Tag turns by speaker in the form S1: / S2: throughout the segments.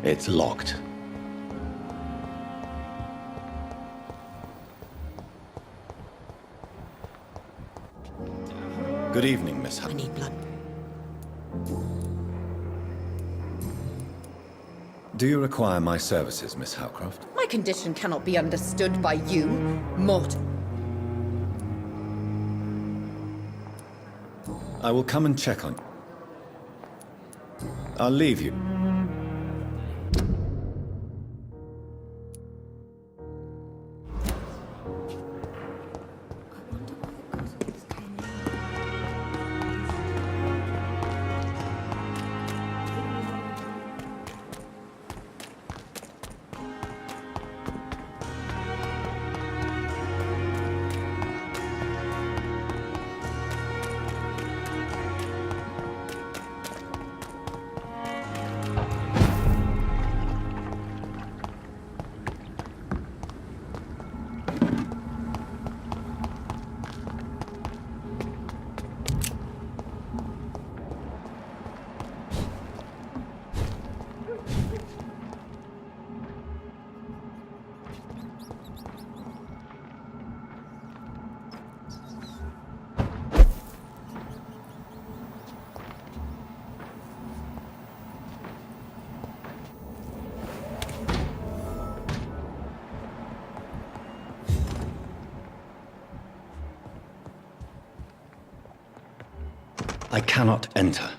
S1: It's locked. Good evening, Miss
S2: I need blood.
S1: Do you require my services, Miss Howcroft?
S2: My condition cannot be understood by you, mortal.
S1: I will come and check on you. I'll leave you. I cannot enter.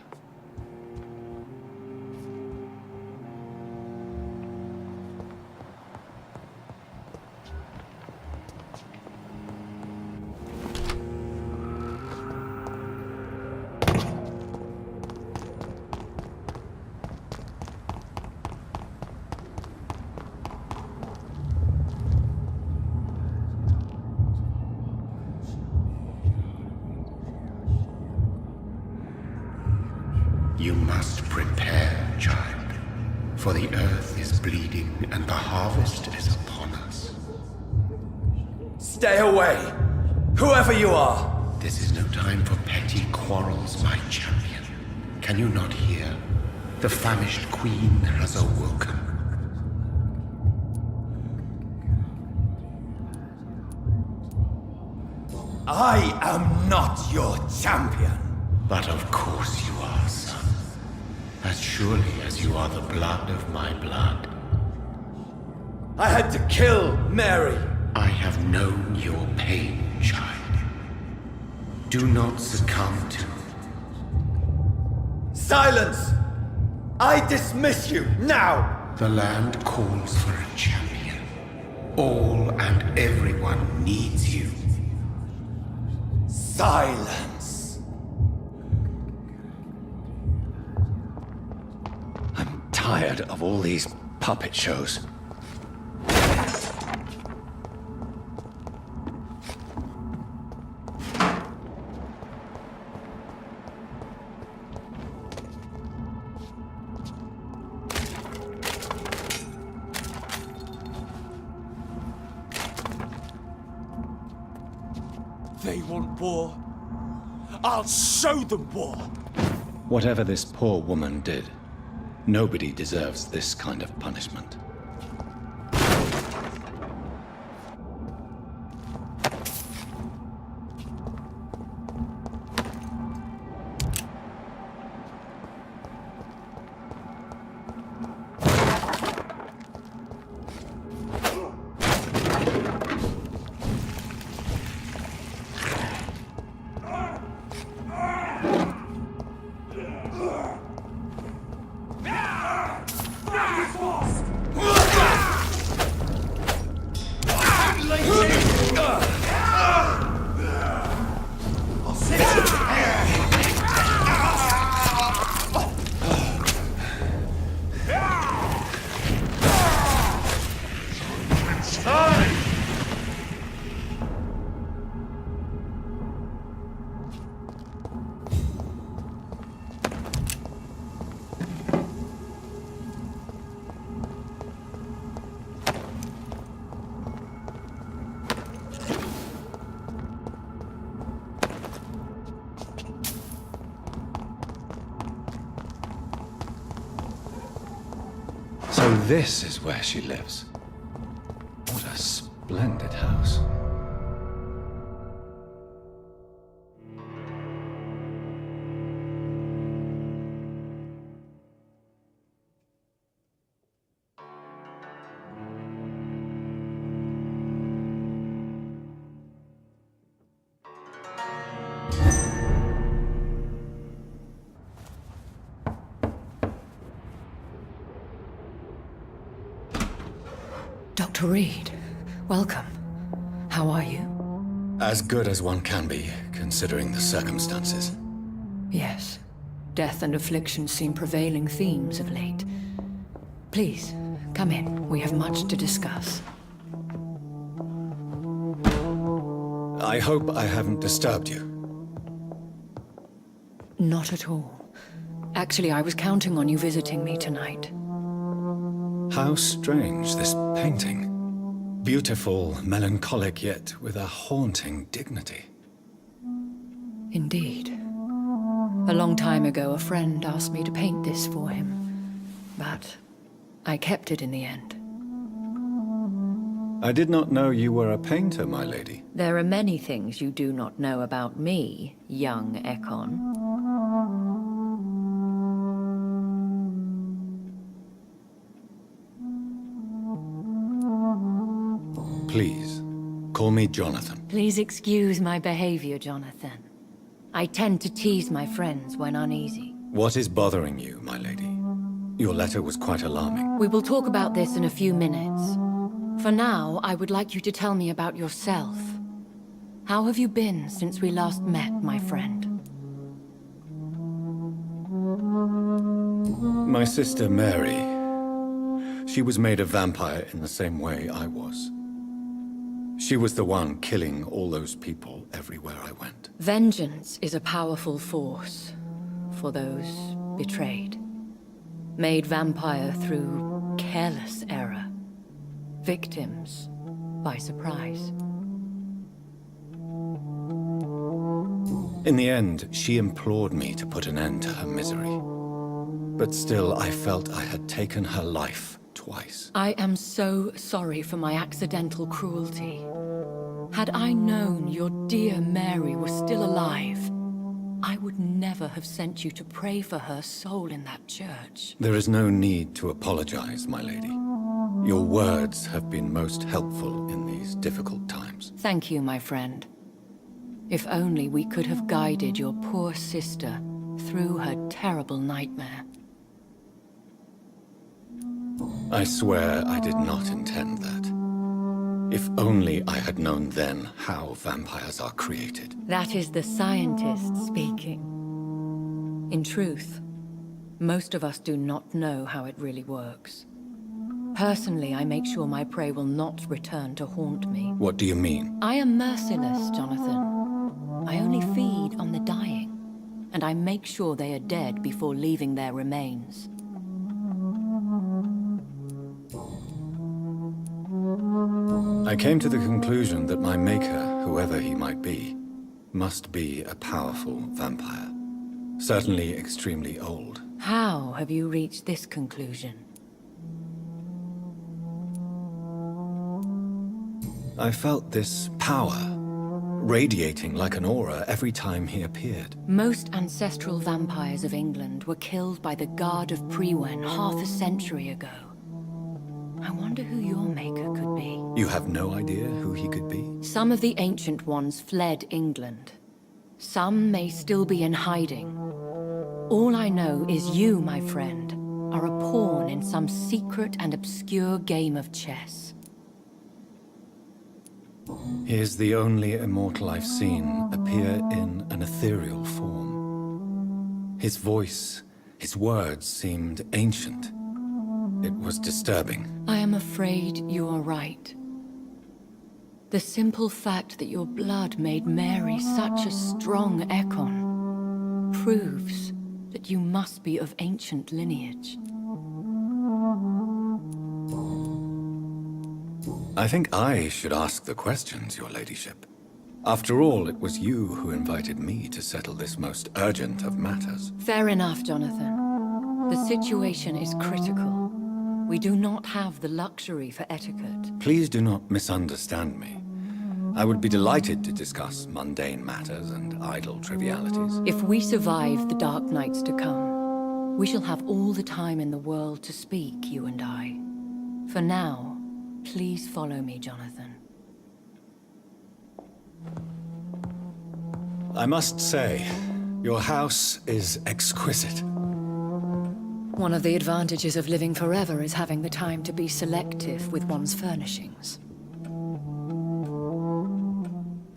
S3: You must prepare, child, for the earth is bleeding and the harvest is upon us.
S4: Stay away! Whoever you are!
S3: This is no time for petty quarrels, my champion. Can you not hear? The famished queen has awoken.
S4: I am not your champion!
S3: But of course you are, son. As surely as you are the blood of my blood.
S4: I had to kill Mary!
S3: I have known your pain, child. Do not succumb to...
S4: Silence! I dismiss you, now!
S3: The land calls for a champion. All and everyone needs you.
S4: Silence!
S1: I'm tired of all these puppet shows.
S4: They want war. I'll show them war!
S1: Whatever this poor woman did, nobody deserves this kind of punishment. This is where she lives. What a splendid house.
S5: Dr. Reed, welcome. How are you?
S1: As good as one can be, considering the circumstances.
S5: Yes. Death and affliction seem prevailing themes of late. Please, come in. We have much to discuss.
S1: I hope I haven't disturbed you.
S5: Not at all. Actually, I was counting on you visiting me tonight.
S1: How strange, this painting. Beautiful, melancholic, yet with a haunting dignity.
S5: Indeed. A long time ago, a friend asked me to paint this for him, but I kept it in the end.
S1: I did not know you were a painter, my lady.
S5: There are many things you do not know about me, young Ekon.
S1: Please, call me Jonathan.
S5: Please excuse my behavior, Jonathan. I tend to tease my friends when uneasy.
S1: What is bothering you, my lady? Your letter was quite alarming.
S5: We will talk about this in a few minutes. For now, I would like you to tell me about yourself. How have you been since we last met, my friend?
S1: My sister Mary. She was made a vampire in the same way I was. She was the one killing all those people everywhere I went.
S5: Vengeance is a powerful force for those betrayed. Made vampire through careless error. Victims by surprise.
S1: In the end, she implored me to put an end to her misery. But still, I felt I had taken her life twice.
S5: I am so sorry for my accidental cruelty. Had I known your dear Mary was still alive, I would never have sent you to pray for her soul in that church.
S1: There is no need to apologize, my lady. Your words have been most helpful in these difficult times.
S5: Thank you, my friend. If only we could have guided your poor sister through her terrible nightmare.
S1: I swear I did not intend that. If only I had known then how vampires are created.
S5: That is the scientist speaking. In truth, most of us do not know how it really works. Personally, I make sure my prey will not return to haunt me.
S1: What do you mean?
S5: I am merciless, Jonathan. I only feed on the dying, and I make sure they are dead before leaving their remains.
S1: I came to the conclusion that my maker, whoever he might be, must be a powerful vampire. Certainly extremely old.
S5: How have you reached this conclusion?
S1: I felt this power, radiating like an aura every time he appeared.
S5: Most ancestral vampires of England were killed by the Guard of Priwen half a century ago. I wonder who your maker could be.
S1: You have no idea who he could be?
S5: Some of the ancient ones fled England. Some may still be in hiding. All I know is you, my friend, are a pawn in some secret and obscure game of chess.
S1: He is the only immortal I've seen appear in an ethereal form. His voice, his words seemed ancient. It was disturbing.
S5: I am afraid you are right. The simple fact that your blood made Mary such a strong Ekon proves that you must be of ancient lineage.
S1: I think I should ask the questions, your ladyship. After all, it was you who invited me to settle this most urgent of matters.
S5: Fair enough, Jonathan. The situation is critical. We do not have the luxury for etiquette.
S1: Please do not misunderstand me. I would be delighted to discuss mundane matters and idle trivialities.
S5: If we survive the dark nights to come, we shall have all the time in the world to speak, you and I. For now, please follow me, Jonathan.
S1: I must say, your house is exquisite.
S5: One of the advantages of living forever is having the time to be selective with one's furnishings.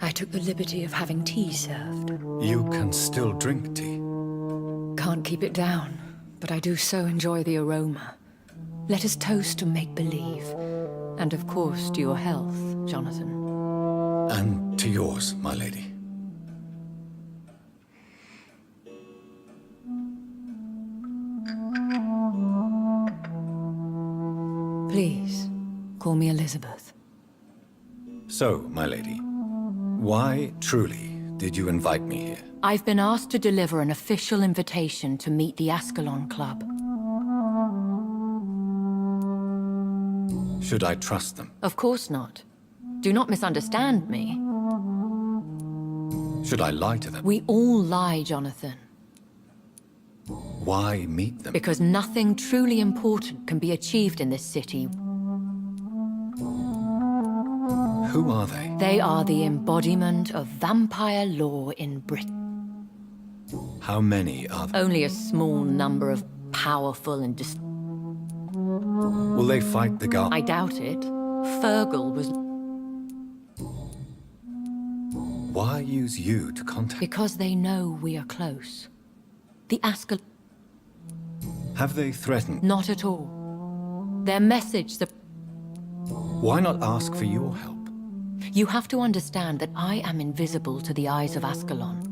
S5: I took the liberty of having tea served.
S1: You can still drink tea.
S5: Can't keep it down, but I do so enjoy the aroma. Let us toast to make-believe. And of course, to your health, Jonathan.
S1: And to yours, my lady.
S5: Please, call me Elizabeth.
S1: So, my lady, why truly did you invite me here?
S5: I've been asked to deliver an official invitation to meet the Ascalon Club.
S1: Should I trust them?
S5: Of course not. Do not misunderstand me.
S1: Should I lie to them?
S5: We all lie, Jonathan.
S1: Why meet them?
S5: Because nothing truly important can be achieved in this city.
S1: Who are they?
S5: They are the embodiment of vampire law in Britain.
S1: How many are there?
S5: Only a small number of powerful and
S1: Will they fight the guard?
S5: I doubt it. Fergal was...
S1: Why use you to contact?
S5: Because they know we are close. The Ascalon...
S1: Have they threatened?
S5: Not at all. Their message...
S1: Why not ask for your help?
S5: You have to understand that I am invisible to the eyes of Ascalon.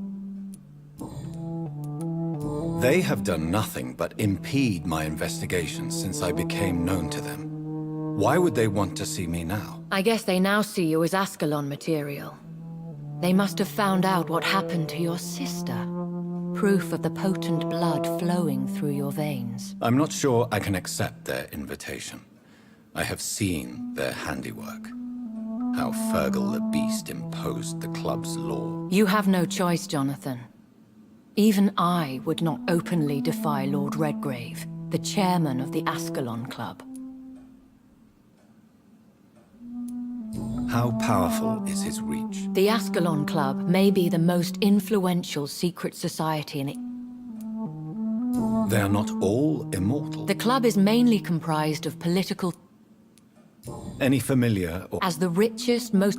S1: They have done nothing but impede my investigations since I became known to them. Why would they want to see me now?
S5: I guess they now see you as Ascalon material. They must have found out what happened to your sister. Proof of the potent blood flowing through your veins.
S1: I'm not sure I can accept their invitation. I have seen their handiwork. How Fergal the Beast imposed the club's law.
S5: You have no choice, Jonathan. Even I would not openly defy Lord Redgrave, the chairman of the Ascalon Club.
S1: How powerful is his reach?
S5: The Ascalon Club may be the most influential secret society in it.
S1: They are not all immortal.
S5: The club is mainly comprised of political...
S1: Any familiar or...
S5: As the richest, most...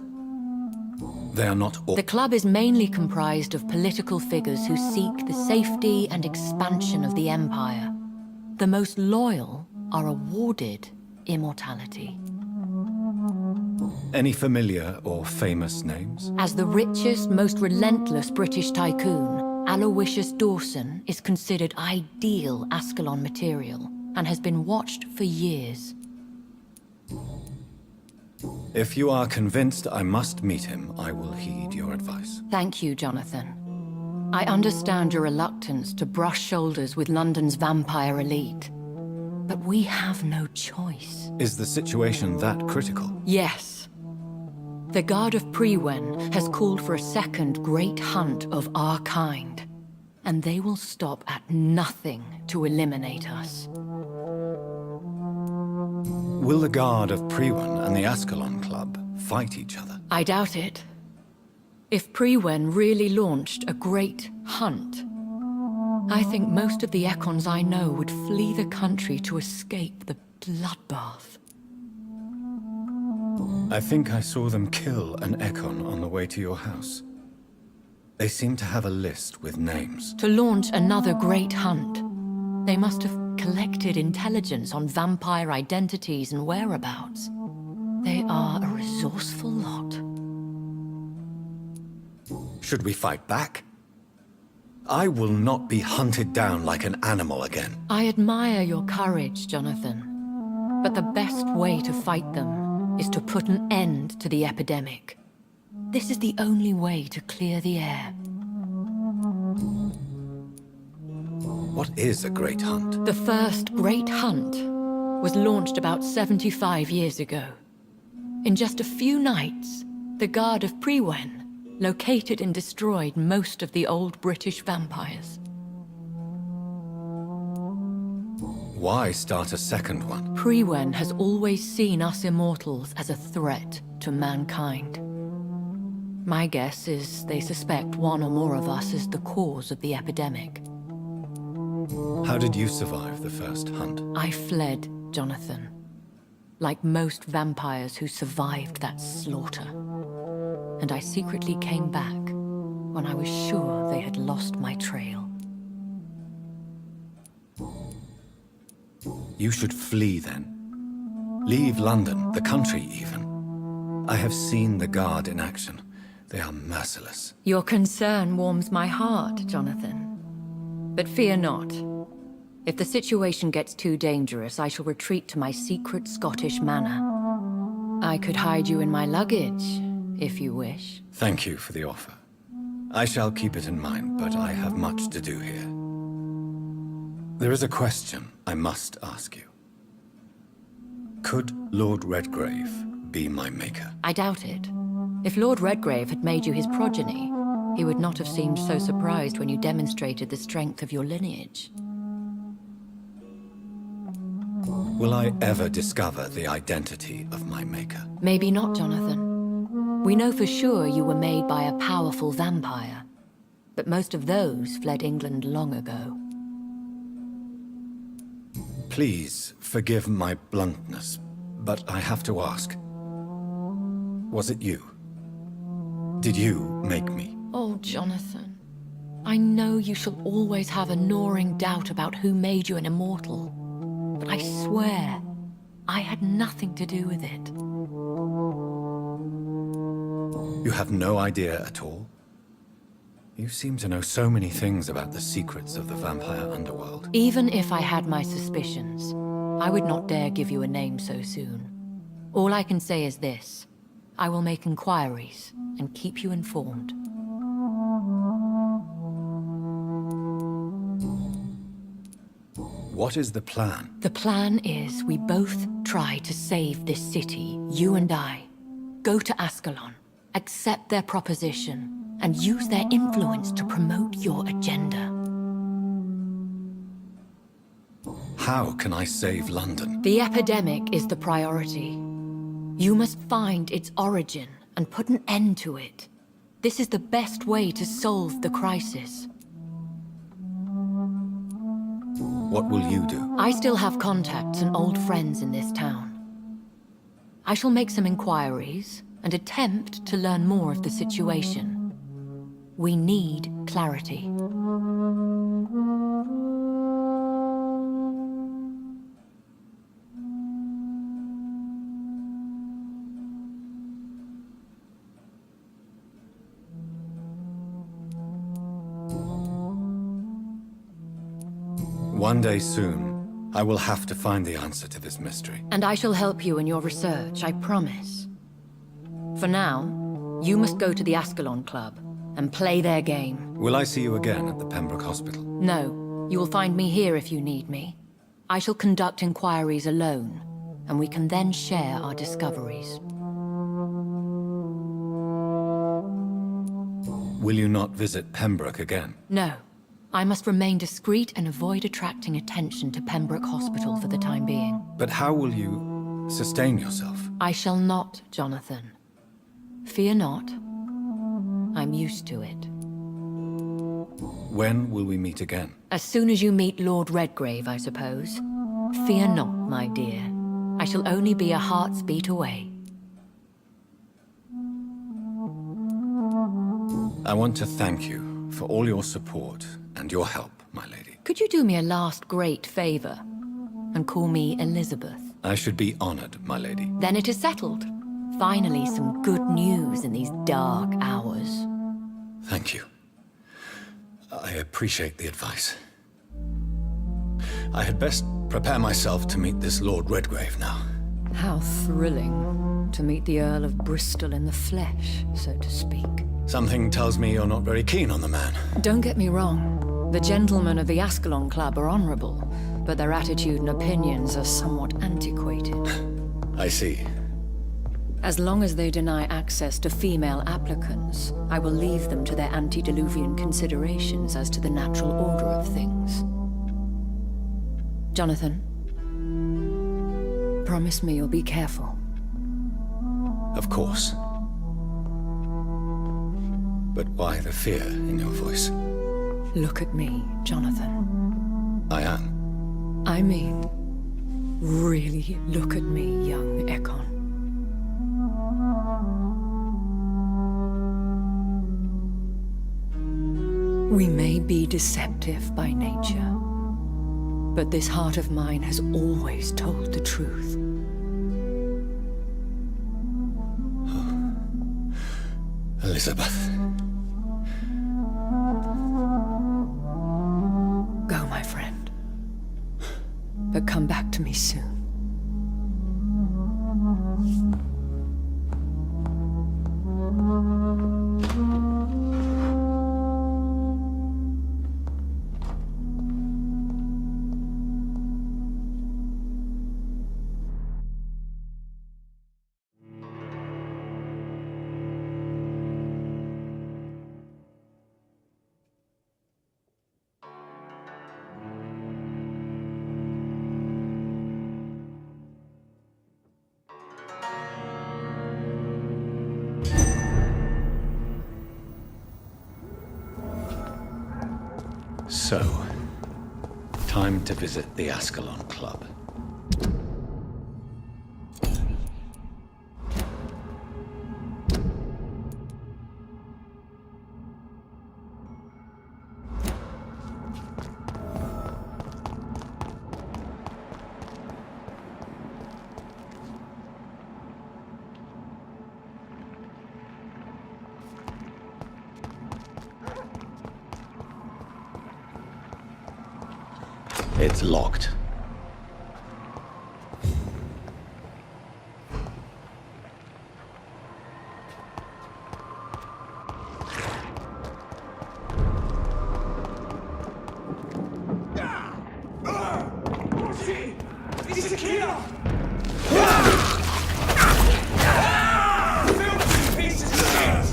S1: They are not all...
S5: The club is mainly comprised of political figures who seek the safety and expansion of the Empire. The most loyal are awarded immortality.
S1: Any familiar or famous names?
S5: As the richest, most relentless British tycoon, Aloysius Dawson is considered ideal Ascalon material and has been watched for years.
S1: If you are convinced I must meet him, I will heed your advice.
S5: Thank you, Jonathan. I understand your reluctance to brush shoulders with London's vampire elite. But we have no choice.
S1: Is the situation that critical?
S5: Yes. The Guard of Prewen has called for a second great hunt of our kind. And they will stop at nothing to eliminate us.
S1: Will the Guard of Prewen and the Ascalon Club fight each other?
S5: I doubt it. If Prewen really launched a great hunt, I think most of the Ekons I know would flee the country to escape the bloodbath.
S1: I think I saw them kill an Ekon on the way to your house. They seem to have a list with names.
S5: To launch another great hunt, they must have collected intelligence on vampire identities and whereabouts. They are a resourceful lot.
S1: Should we fight back? I will not be hunted down like an animal again.
S5: I admire your courage, Jonathan. But the best way to fight them is to put an end to the epidemic. This is the only way to clear the air.
S1: What is a great hunt?
S5: The first great hunt was launched about 75 years ago. In just a few nights, the Guard of Priwen located and destroyed most of the old British vampires.
S1: Why start a second one?
S5: Priwen has always seen us immortals as a threat to mankind. My guess is they suspect one or more of us is the cause of the epidemic.
S1: How did you survive the first hunt?
S5: I fled, Jonathan. Like most vampires who survived that slaughter. And I secretly came back when I was sure they had lost my trail.
S1: You should flee then. Leave London, the country even. I have seen the Guard in action. They are merciless.
S5: Your concern warms my heart, Jonathan. But fear not. If the situation gets too dangerous, I shall retreat to my secret Scottish manor. I could hide you in my luggage, if you wish.
S1: Thank you for the offer. I shall keep it in mind, but I have much to do here. There is a question I must ask you. Could Lord Redgrave be my maker?
S5: I doubt it. If Lord Redgrave had made you his progeny, he would not have seemed so surprised when you demonstrated the strength of your lineage.
S1: Will I ever discover the identity of my maker?
S5: Maybe not, Jonathan. We know for sure you were made by a powerful vampire, but most of those fled England long ago.
S1: Please forgive my bluntness, but I have to ask. Was it you? Did you make me?
S5: Oh, Jonathan. I know you shall always have a gnawing doubt about who made you an immortal. But I swear, I had nothing to do with it.
S1: You have no idea at all? You seem to know so many things about the secrets of the vampire underworld.
S5: Even if I had my suspicions, I would not dare give you a name so soon. All I can say is this. I will make inquiries and keep you informed.
S1: What is the plan?
S5: The plan is we both try to save this city, you and I. Go to Ascalon, accept their proposition, and use their influence to promote your agenda.
S1: How can I save London?
S5: The epidemic is the priority. You must find its origin and put an end to it. This is the best way to solve the crisis.
S1: What will you do?
S5: I still have contacts and old friends in this town. I shall make some inquiries and attempt to learn more of the situation. We need clarity.
S1: One day soon, I will have to find the answer to this mystery.
S5: And I shall help you in your research, I promise. For now, you must go to the Ascalon Club and play their game.
S1: Will I see you again at the Pembroke Hospital?
S5: No, you will find me here if you need me. I shall conduct inquiries alone, and we can then share our discoveries.
S1: Will you not visit Pembroke again?
S5: No. I must remain discreet and avoid attracting attention to Pembroke Hospital for the time being.
S1: But how will you sustain yourself?
S5: I shall not, Jonathan. Fear not. I'm used to it.
S1: When will we meet again?
S5: As soon as you meet Lord Redgrave, I suppose. Fear not, my dear. I shall only be a heart's beat away.
S1: I want to thank you for all your support and your help, my lady.
S5: Could you do me a last great favor and call me Elizabeth?
S1: I should be honored, my lady.
S5: Then it is settled. Finally, some good news in these dark hours.
S1: Thank you. I appreciate the advice. I had best prepare myself to meet this Lord Redgrave now.
S5: How thrilling to meet the Earl of Bristol in the flesh, so to speak.
S1: Something tells me you're not very keen on the man.
S5: Don't get me wrong. The gentlemen of the Ascalon Club are honorable, but their attitude and opinions are somewhat antiquated.
S1: I see.
S5: As long as they deny access to female applicants, I will leave them to their antediluvian considerations as to the natural order of things. Jonathan, promise me you'll be careful.
S1: Of course. But why the fear in your voice?
S5: Look at me, Jonathan.
S1: I am.
S5: I mean, really look at me, young Ekon. We may be deceptive by nature, but this heart of mine has always told the truth.
S1: Elizabeth.
S5: Go, my friend. But come back to me soon.
S1: So, time to visit the Ascalon Club. It's locked.
S4: He's a killer! Pieces of shit!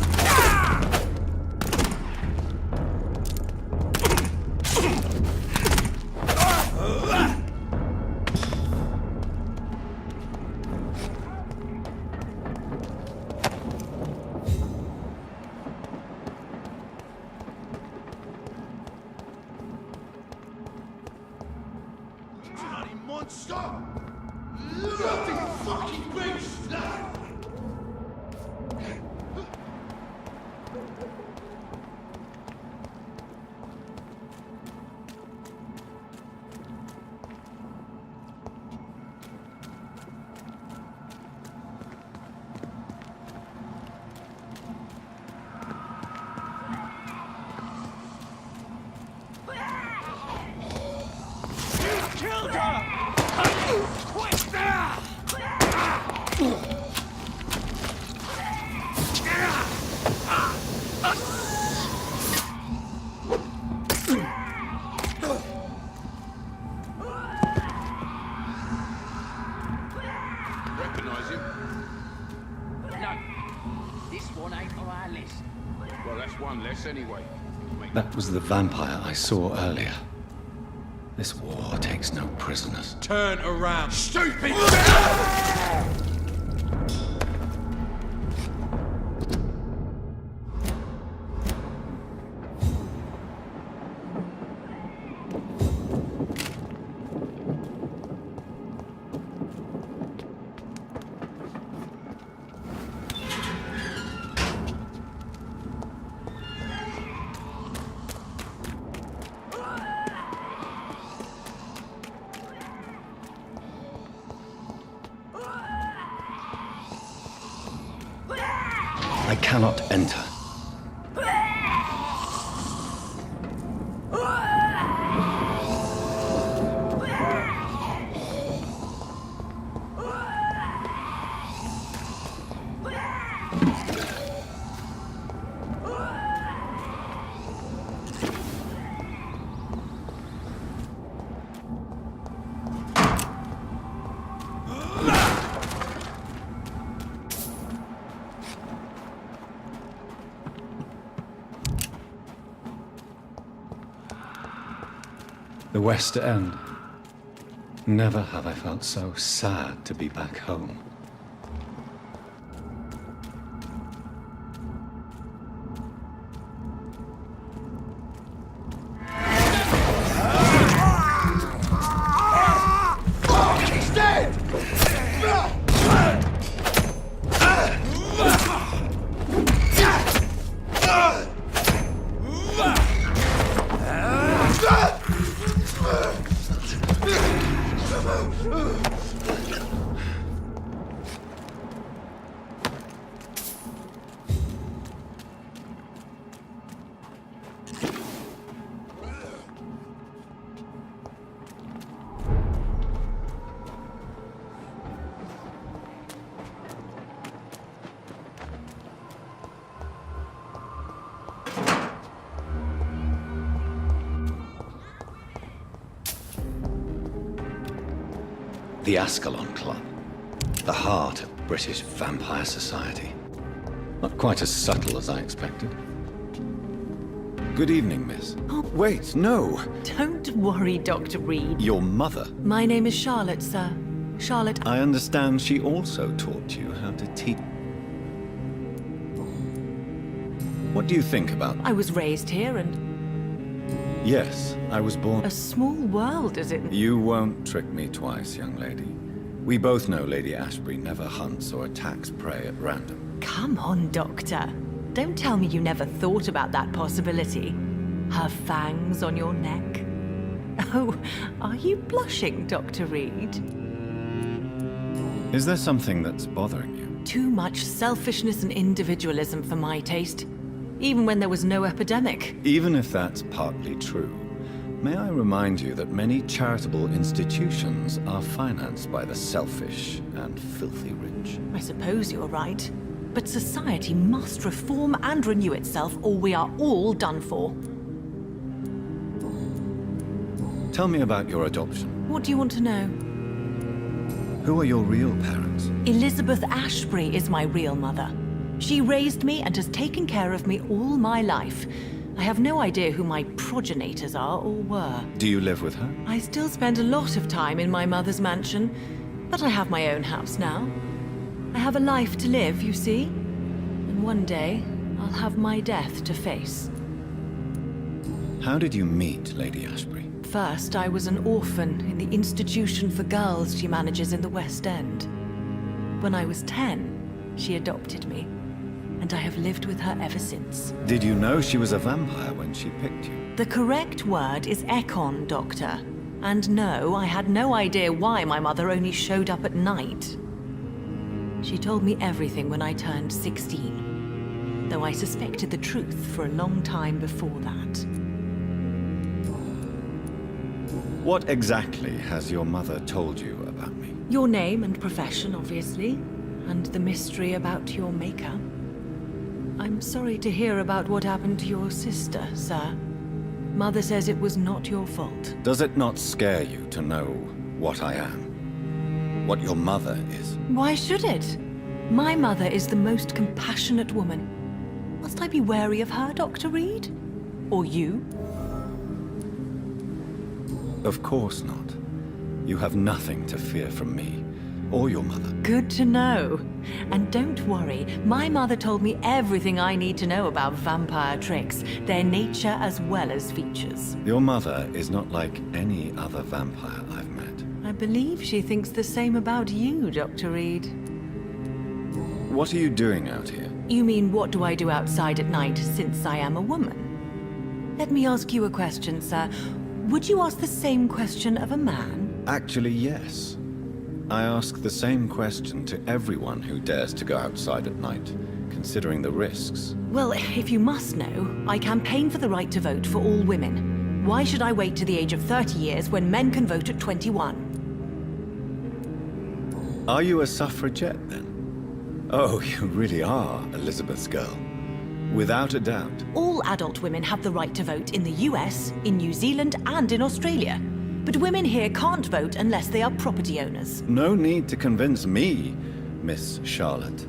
S3: Stop! Nothing fucking beast!
S4: Killed her!
S3: Recognize him?
S6: No, this one ain't on our list.
S3: Well, that's one less anyway.
S1: That was the vampire I saw earlier. This war takes no prisoners.
S4: Turn around, stupid!
S1: I cannot enter. The West End. Never have I felt so sad to be back home. The Ascalon Club. The heart of British vampire society. Not quite as subtle as I expected. Good evening, miss.
S7: Oh.
S1: Wait, no!
S7: Don't worry, Dr. Reed.
S1: Your mother.
S7: My name is Charlotte, sir. Charlotte...
S1: I understand she also taught you how to teach. What do you think about...
S7: I was raised here and...
S1: Yes, I was born...
S7: A small world, is it?
S1: You won't trick me twice, young lady. We both know Lady Ashbury never hunts or attacks prey at random.
S7: Come on, Doctor. Don't tell me you never thought about that possibility. Her fangs on your neck. Oh, are you blushing, Dr. Reed?
S1: Is there something that's bothering you?
S7: Too much selfishness and individualism for my taste. Even when there was no epidemic.
S1: Even if that's partly true, may I remind you that many charitable institutions are financed by the selfish and filthy rich.
S7: I suppose you're right. But society must reform and renew itself, or we are all done for.
S1: Tell me about your adoption.
S7: What do you want to know?
S1: Who are your real parents?
S7: Elizabeth Ashbury is my real mother. She raised me and has taken care of me all my life. I have no idea who my progenitors are or were.
S1: Do you live with her?
S7: I still spend a lot of time in my mother's mansion, but I have my own house now. I have a life to live, you see. And one day, I'll have my death to face.
S1: How did you meet Lady Ashbury?
S7: First, I was an orphan in the institution for girls she manages in the West End. When I was 10, she adopted me. And I have lived with her ever since.
S1: Did you know she was a vampire when she picked you?
S7: The correct word is Ekon, Doctor. And no, I had no idea why my mother only showed up at night. She told me everything when I turned 16, though I suspected the truth for a long time before that.
S1: What exactly has your mother told you about me?
S7: Your name and profession, obviously, and the mystery about your maker. I'm sorry to hear about what happened to your sister, sir. Mother says it was not your fault.
S1: Does it not scare you to know what I am? What your mother is?
S7: Why should it? My mother is the most compassionate woman. Must I be wary of her, Dr. Reed? Or you?
S1: Of course not. You have nothing to fear from me, or your mother.
S7: Good to know. And don't worry, my mother told me everything I need to know about vampire tricks, their nature as well as features.
S1: Your mother is not like any other vampire I've met.
S7: I believe she thinks the same about you, Dr. Reed.
S1: What are you doing out here?
S7: You mean what do I do outside at night since I am a woman? Let me ask you a question, sir. Would you ask the same question of a man?
S1: Actually, yes. I ask the same question to everyone who dares to go outside at night, considering the risks.
S7: Well, if you must know, I campaign for the right to vote for all women. Why should I wait to the age of 30 years when men can vote at 21?
S1: Are you a suffragette, then? Oh, you really are Elizabeth's girl. Without a doubt.
S7: All adult women have the right to vote in the US, in New Zealand, and in Australia. But women here can't vote unless they are property owners.
S1: No need to convince me, Miss Charlotte.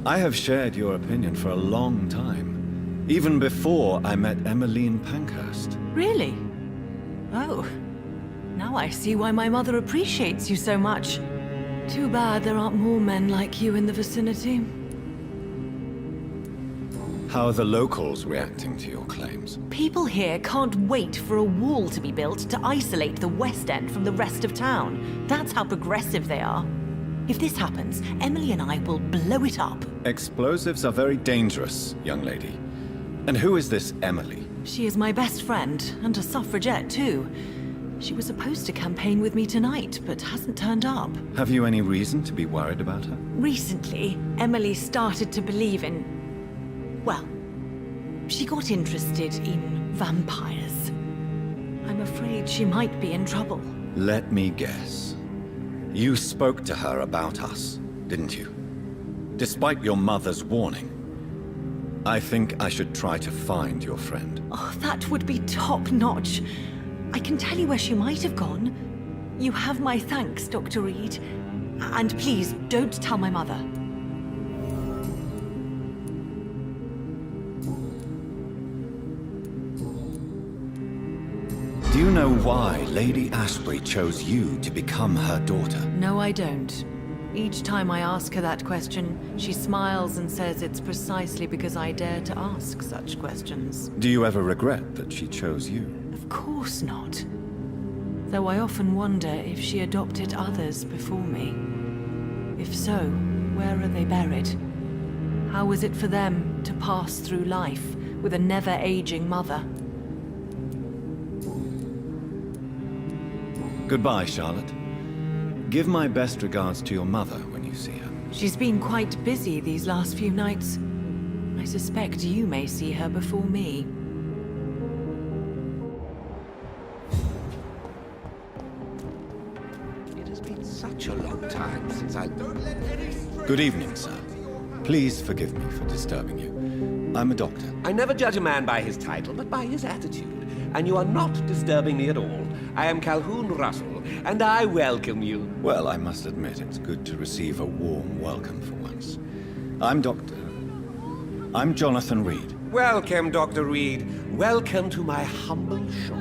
S1: I have shared your opinion for a long time. Even before I met Emmeline Pankhurst.
S7: Really? Oh, Now I see why my mother appreciates you so much. Too bad there aren't more men like you in the vicinity.
S1: How are the locals reacting to your claims?
S7: People here can't wait for a wall to be built to isolate the West End from the rest of town. That's how progressive they are. If this happens, Emily and I will blow it up.
S1: Explosives are very dangerous, young lady. And who is this Emily?
S7: She is my best friend, and a suffragette too. She was supposed to campaign with me tonight, but hasn't turned up.
S1: Have you any reason to be worried about her?
S7: Recently, Emily started to believe in... well, she got interested in vampires. I'm afraid she might be in trouble.
S1: Let me guess. You spoke to her about us, didn't you? Despite your mother's warning. I think I should try to find your friend.
S7: Oh, that would be top-notch. I can tell you where she might have gone. You have my thanks, Dr. Reed. And please, don't tell my mother.
S1: Do you know why Lady Ashbury chose you to become her daughter?
S7: No, I don't. Each time I ask her that question, she smiles and says it's precisely because I dare to ask such questions.
S1: Do you ever regret that she chose you?
S7: Of course not. Though I often wonder if she adopted others before me. If so, where are they buried? How was it for them to pass through life with a never-aging mother?
S1: Goodbye, Charlotte. Give my best regards to your mother when you see her.
S7: She's been quite busy these last few nights. I suspect you may see her before me.
S3: It has been such a long time since I...
S1: Good evening, sir. Please forgive me for disturbing you. I'm a doctor.
S8: I never judge a man by his title, but by his attitude. And you are not disturbing me at all. I am Calhoun Russell, and I welcome you.
S1: Well, I must admit it's good to receive a warm welcome for once. I'm Jonathan Reed.
S8: Welcome, Dr. Reed. Welcome to my humble shop.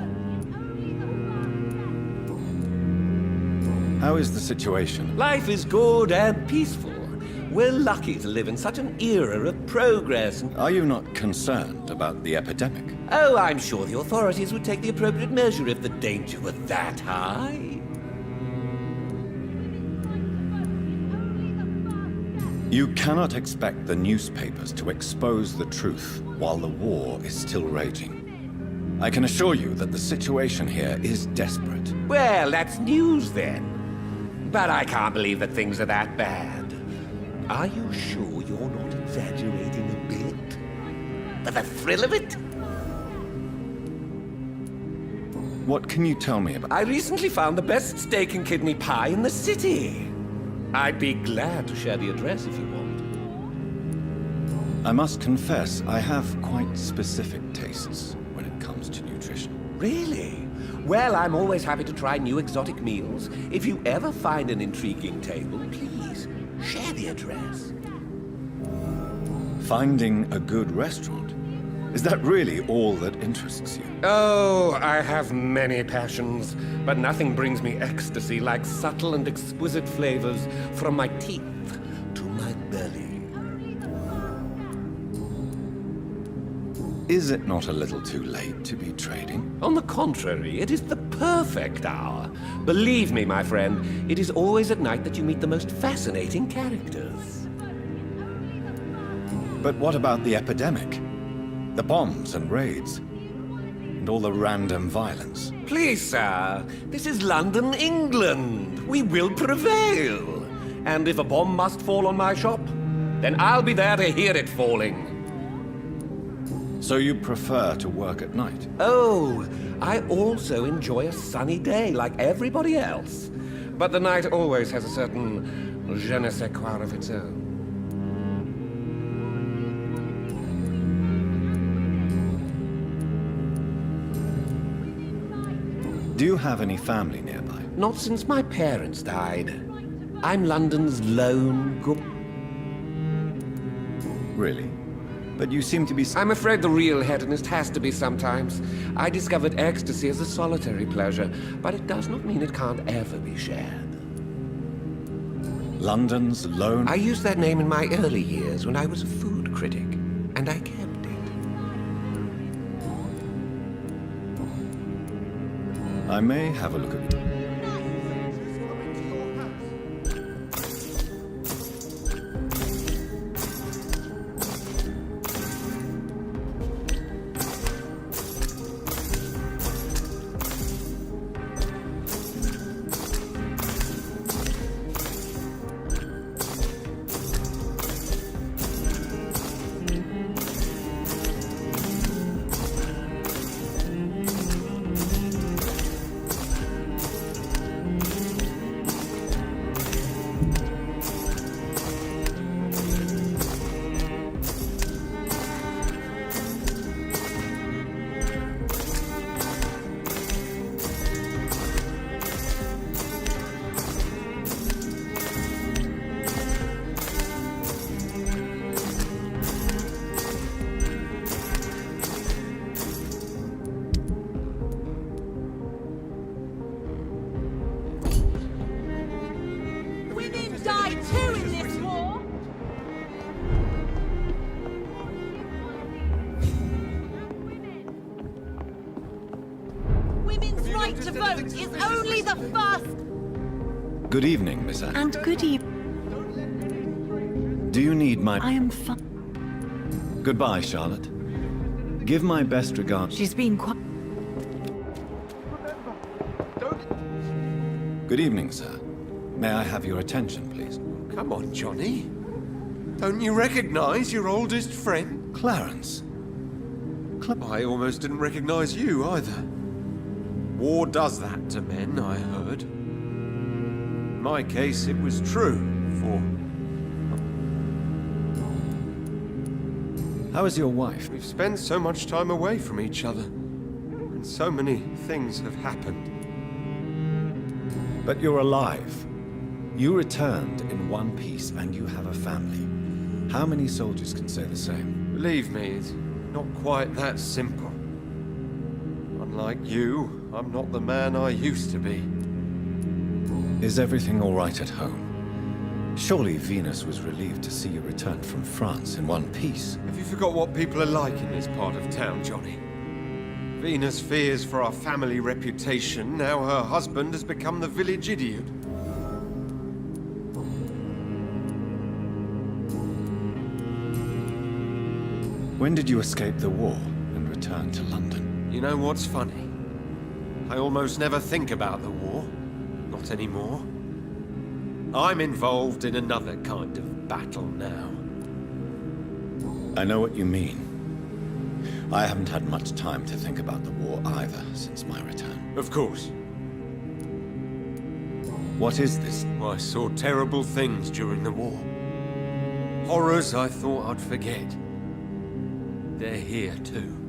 S1: How is the situation?
S8: Life is good and peaceful. We're lucky to live in such an era of progress.
S1: Are you not concerned about the epidemic?
S8: Oh, I'm sure the authorities would take the appropriate measure if the danger were that high.
S1: You cannot expect the newspapers to expose the truth while the war is still raging. I can assure you that the situation here is desperate.
S8: Well, that's news then. But I can't believe that things are that bad. Are you sure you're not exaggerating a bit? For the thrill of it?
S1: What can you tell me about...
S8: I recently found the best steak and kidney pie in the city. I'd be glad to share the address if you want.
S1: I must confess, I have quite specific tastes when it comes to nutrition.
S8: Really? Well, I'm always happy to try new exotic meals. If you ever find an intriguing table, please share the address.
S1: Finding a good restaurant? Is that really all that interests you?
S8: Oh, I have many passions, but nothing brings me ecstasy like subtle and exquisite flavors from my teeth to my belly.
S1: Is it not a little too late to be trading?
S8: On the contrary, it is the perfect hour. Believe me, my friend, it is always at night that you meet the most fascinating characters.
S1: But what about the epidemic? The bombs and raids? And all the random violence?
S8: Please, sir, this is London, England. We will prevail. And if a bomb must fall on my shop, then I'll be there to hear it falling.
S1: So you prefer to work at night?
S8: Oh, I also enjoy a sunny day like everybody else. But the night always has a certain je ne sais quoi of its own.
S1: Do you have any family nearby?
S8: Not since my parents died. I'm London's lone good...
S1: Really? But you seem to be...
S8: I'm afraid the real hedonist has to be sometimes. I discovered ecstasy as a solitary pleasure, but it does not mean it can't ever be shared.
S1: London's lone...
S8: I used that name in my early years when I was a food critic, and I kept it.
S1: I may have a look at...
S9: Women die too in this war! Women's right to vote is only the first...
S1: Good evening, Miss Anne.
S7: And good evening.
S1: Do you need my...
S7: I am fine.
S1: Goodbye, Charlotte. Give my best regards.
S7: She's been quite...
S1: Good evening, sir. May I have your attention, please?
S4: Come on, Johnny. Don't you recognize your oldest friend?
S1: Clarence.
S4: I almost didn't recognize you either. War does that to men, I heard. In my case, it was true for...
S1: How is your wife?
S4: We've spent so much time away from each other, and so many things have happened.
S1: But you're alive. You returned in one piece, and you have a family. How many soldiers can say the same?
S4: Believe me, it's not quite that simple. Unlike you, I'm not the man I used to be.
S1: Is everything all right at home? Surely Venus was relieved to see you return from France in one piece.
S4: Have you forgot what people are like in this part of town, Johnny? Venus fears for our family reputation. Now her husband has become the village idiot.
S1: When did you escape the war and return to London?
S4: You know what's funny? I almost never think about the war. Not anymore. I'm involved in another kind of battle now.
S1: I know what you mean. I haven't had much time to think about the war either since my return.
S4: Of course.
S1: What is this?
S4: I saw terrible things during the war. Horrors I thought I'd forget. They're here too.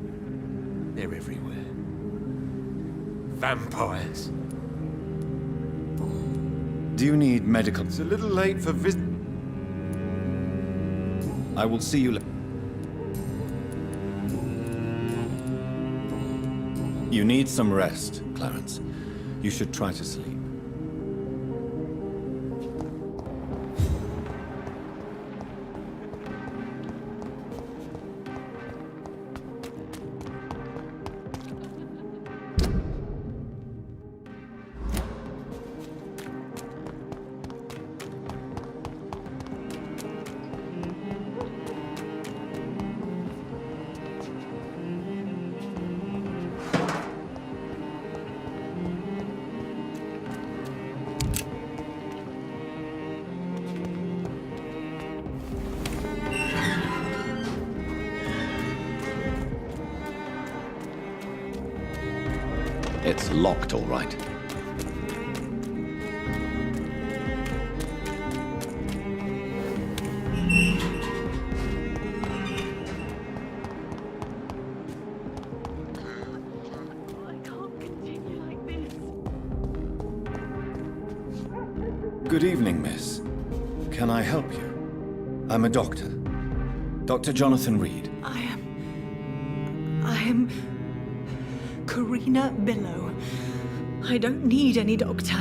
S4: They're everywhere. Vampires.
S1: Do you need medical?
S4: It's a little late for visit.
S1: I will see you later. You need some rest, Clarence. You should try to sleep. It's locked, all right. Good evening, miss. Can I help you? I'm a doctor. Dr. Jonathan Reed.
S7: I am Karina Billow. I don't need any doctor.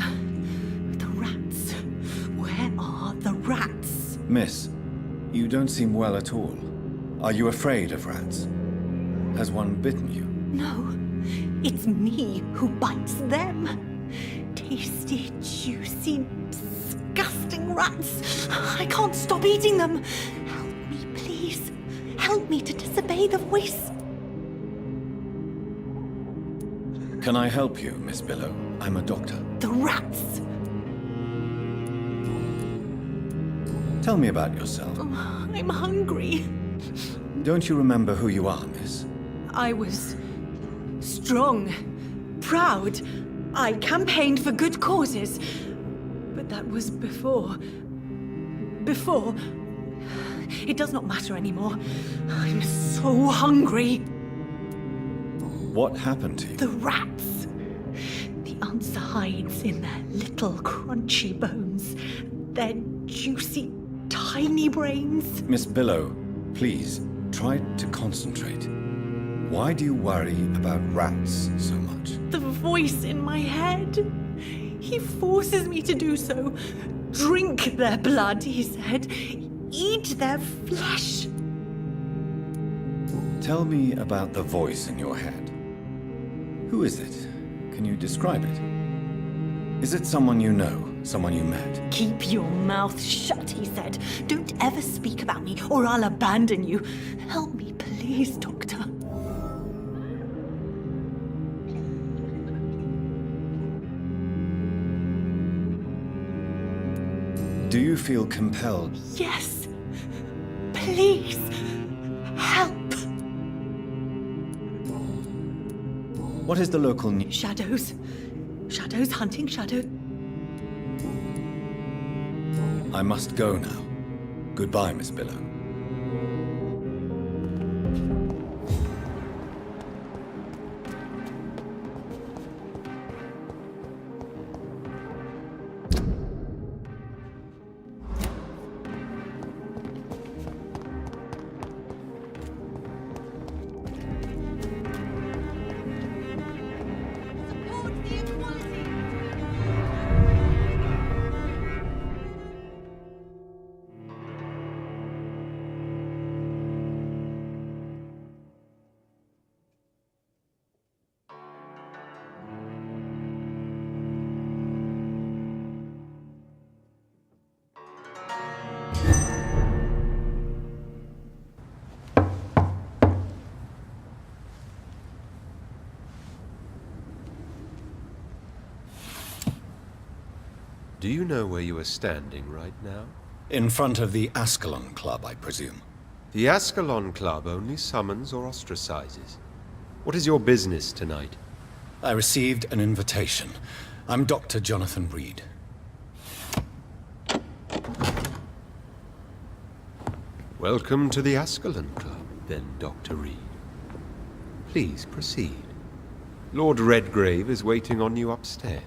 S7: The rats. Where are the rats?
S1: Miss, you don't seem well at all. Are you afraid of rats? Has one bitten you?
S7: No, it's me who bites them. Tasty, juicy, disgusting rats. I can't stop eating them. Help me, please. Help me to disobey the voice.
S1: Can I help you, Miss Billow? I'm a doctor.
S7: The rats.
S1: Tell me about yourself.
S7: I'm hungry.
S1: Don't you remember who you are, miss?
S7: I was strong, proud. I campaigned for good causes. But that was before. Before. It does not matter anymore. I'm so hungry.
S1: What happened to you?
S7: The rats. The answer hides in their little crunchy bones. Their juicy, tiny brains.
S1: Miss Billow, please, try to concentrate. Why do you worry about rats so much?
S7: The voice in my head. He forces me to do so. Drink their blood, he said. Eat their flesh.
S1: Tell me about the voice in your head. Who is it? Can you describe it? Is it someone you know? Someone you met?
S7: Keep your mouth shut, he said. Don't ever speak about me, or I'll abandon you. Help me, please, Doctor.
S1: Do you feel compelled?
S7: Yes. Please. Help.
S1: What is the local news?
S7: Shadows. Shadows hunting shadows.
S1: I must go now. Goodbye, Miss Billow.
S9: Support the equality.
S4: Do you know where you are standing right now?
S1: In front of the Ascalon Club, I presume.
S4: The Ascalon Club only summons or ostracizes. What is your business tonight?
S1: I received an invitation. I'm Dr. Jonathan Reed.
S4: Welcome to the Ascalon Club, then, Dr. Reed. Please proceed. Lord Redgrave is waiting on you upstairs.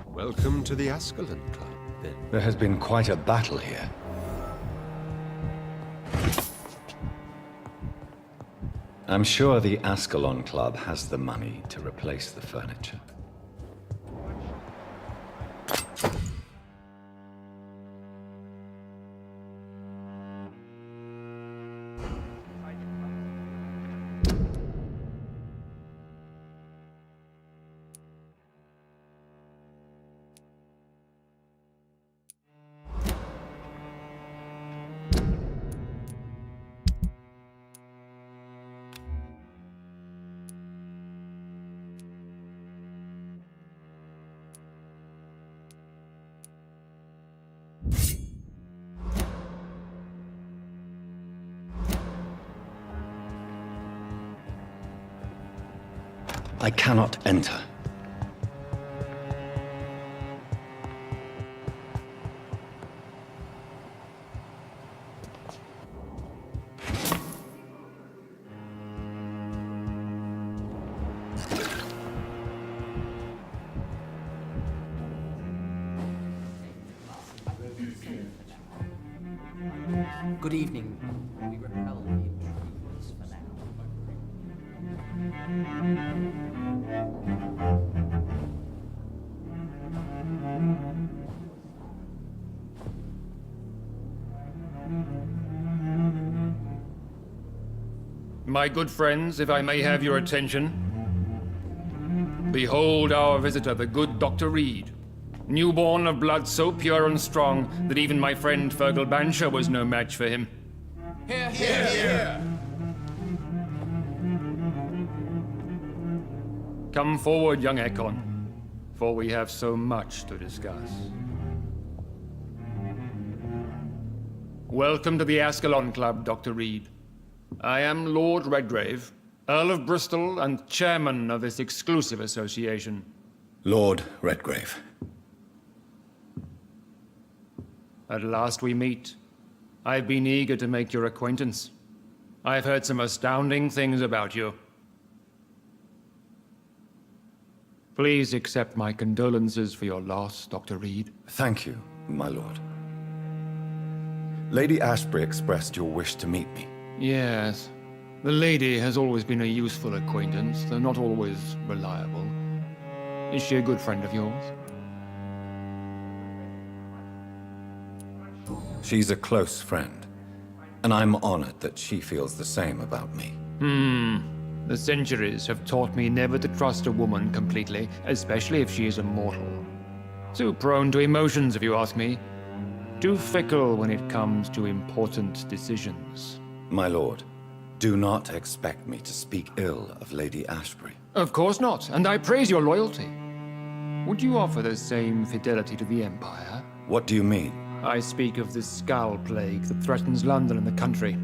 S4: Welcome to the Ascalon Club, then.
S1: There has been quite a battle here. I'm sure the Ascalon Club has the money to replace the furniture. I cannot enter.
S6: Good evening. We repel the intruders for now.
S10: My good friends, if I may have your attention. Behold our visitor, the good Dr. Reed. Newborn of blood so pure and strong that even my friend Fergal Bansher was no match for him.
S6: Here, here, here!
S10: Come forward, young Ekon, for we have so much to discuss. Welcome to the Ascalon Club, Dr. Reed. I am Lord Redgrave, Earl of Bristol and chairman of this exclusive association.
S1: Lord Redgrave.
S10: At last we meet. I've been eager to make your acquaintance. I've heard some astounding things about you. Please accept my condolences for your loss, Dr. Reed.
S1: Thank you, my lord. Lady Ashbury expressed your wish to meet me.
S10: Yes. The lady has always been a useful acquaintance, though not always reliable. Is she a good friend of yours?
S1: She's a close friend, and I'm honored that she feels the same about me.
S10: The centuries have taught me never to trust a woman completely, especially if she is a mortal. Too prone to emotions, if you ask me. Too fickle when it comes to important decisions.
S1: My lord, do not expect me to speak ill of Lady Ashbury.
S10: Of course not, and I praise your loyalty. Would you offer the same fidelity to the Empire?
S1: What do you mean?
S10: I speak of the Skull Plague that threatens London and the country.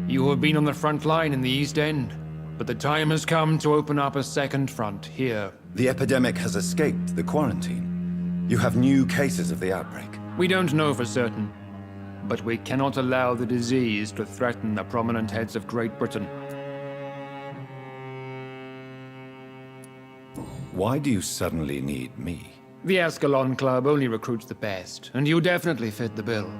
S10: You have been on the front line in the East End, but the time has come to open up a second front here.
S1: The epidemic has escaped the quarantine. You have new cases of the outbreak.
S10: We don't know for certain, but we cannot allow the disease to threaten the prominent heads of Great Britain.
S1: Why do you suddenly need me?
S10: The Ascalon Club only recruits the best, and you definitely fit the bill.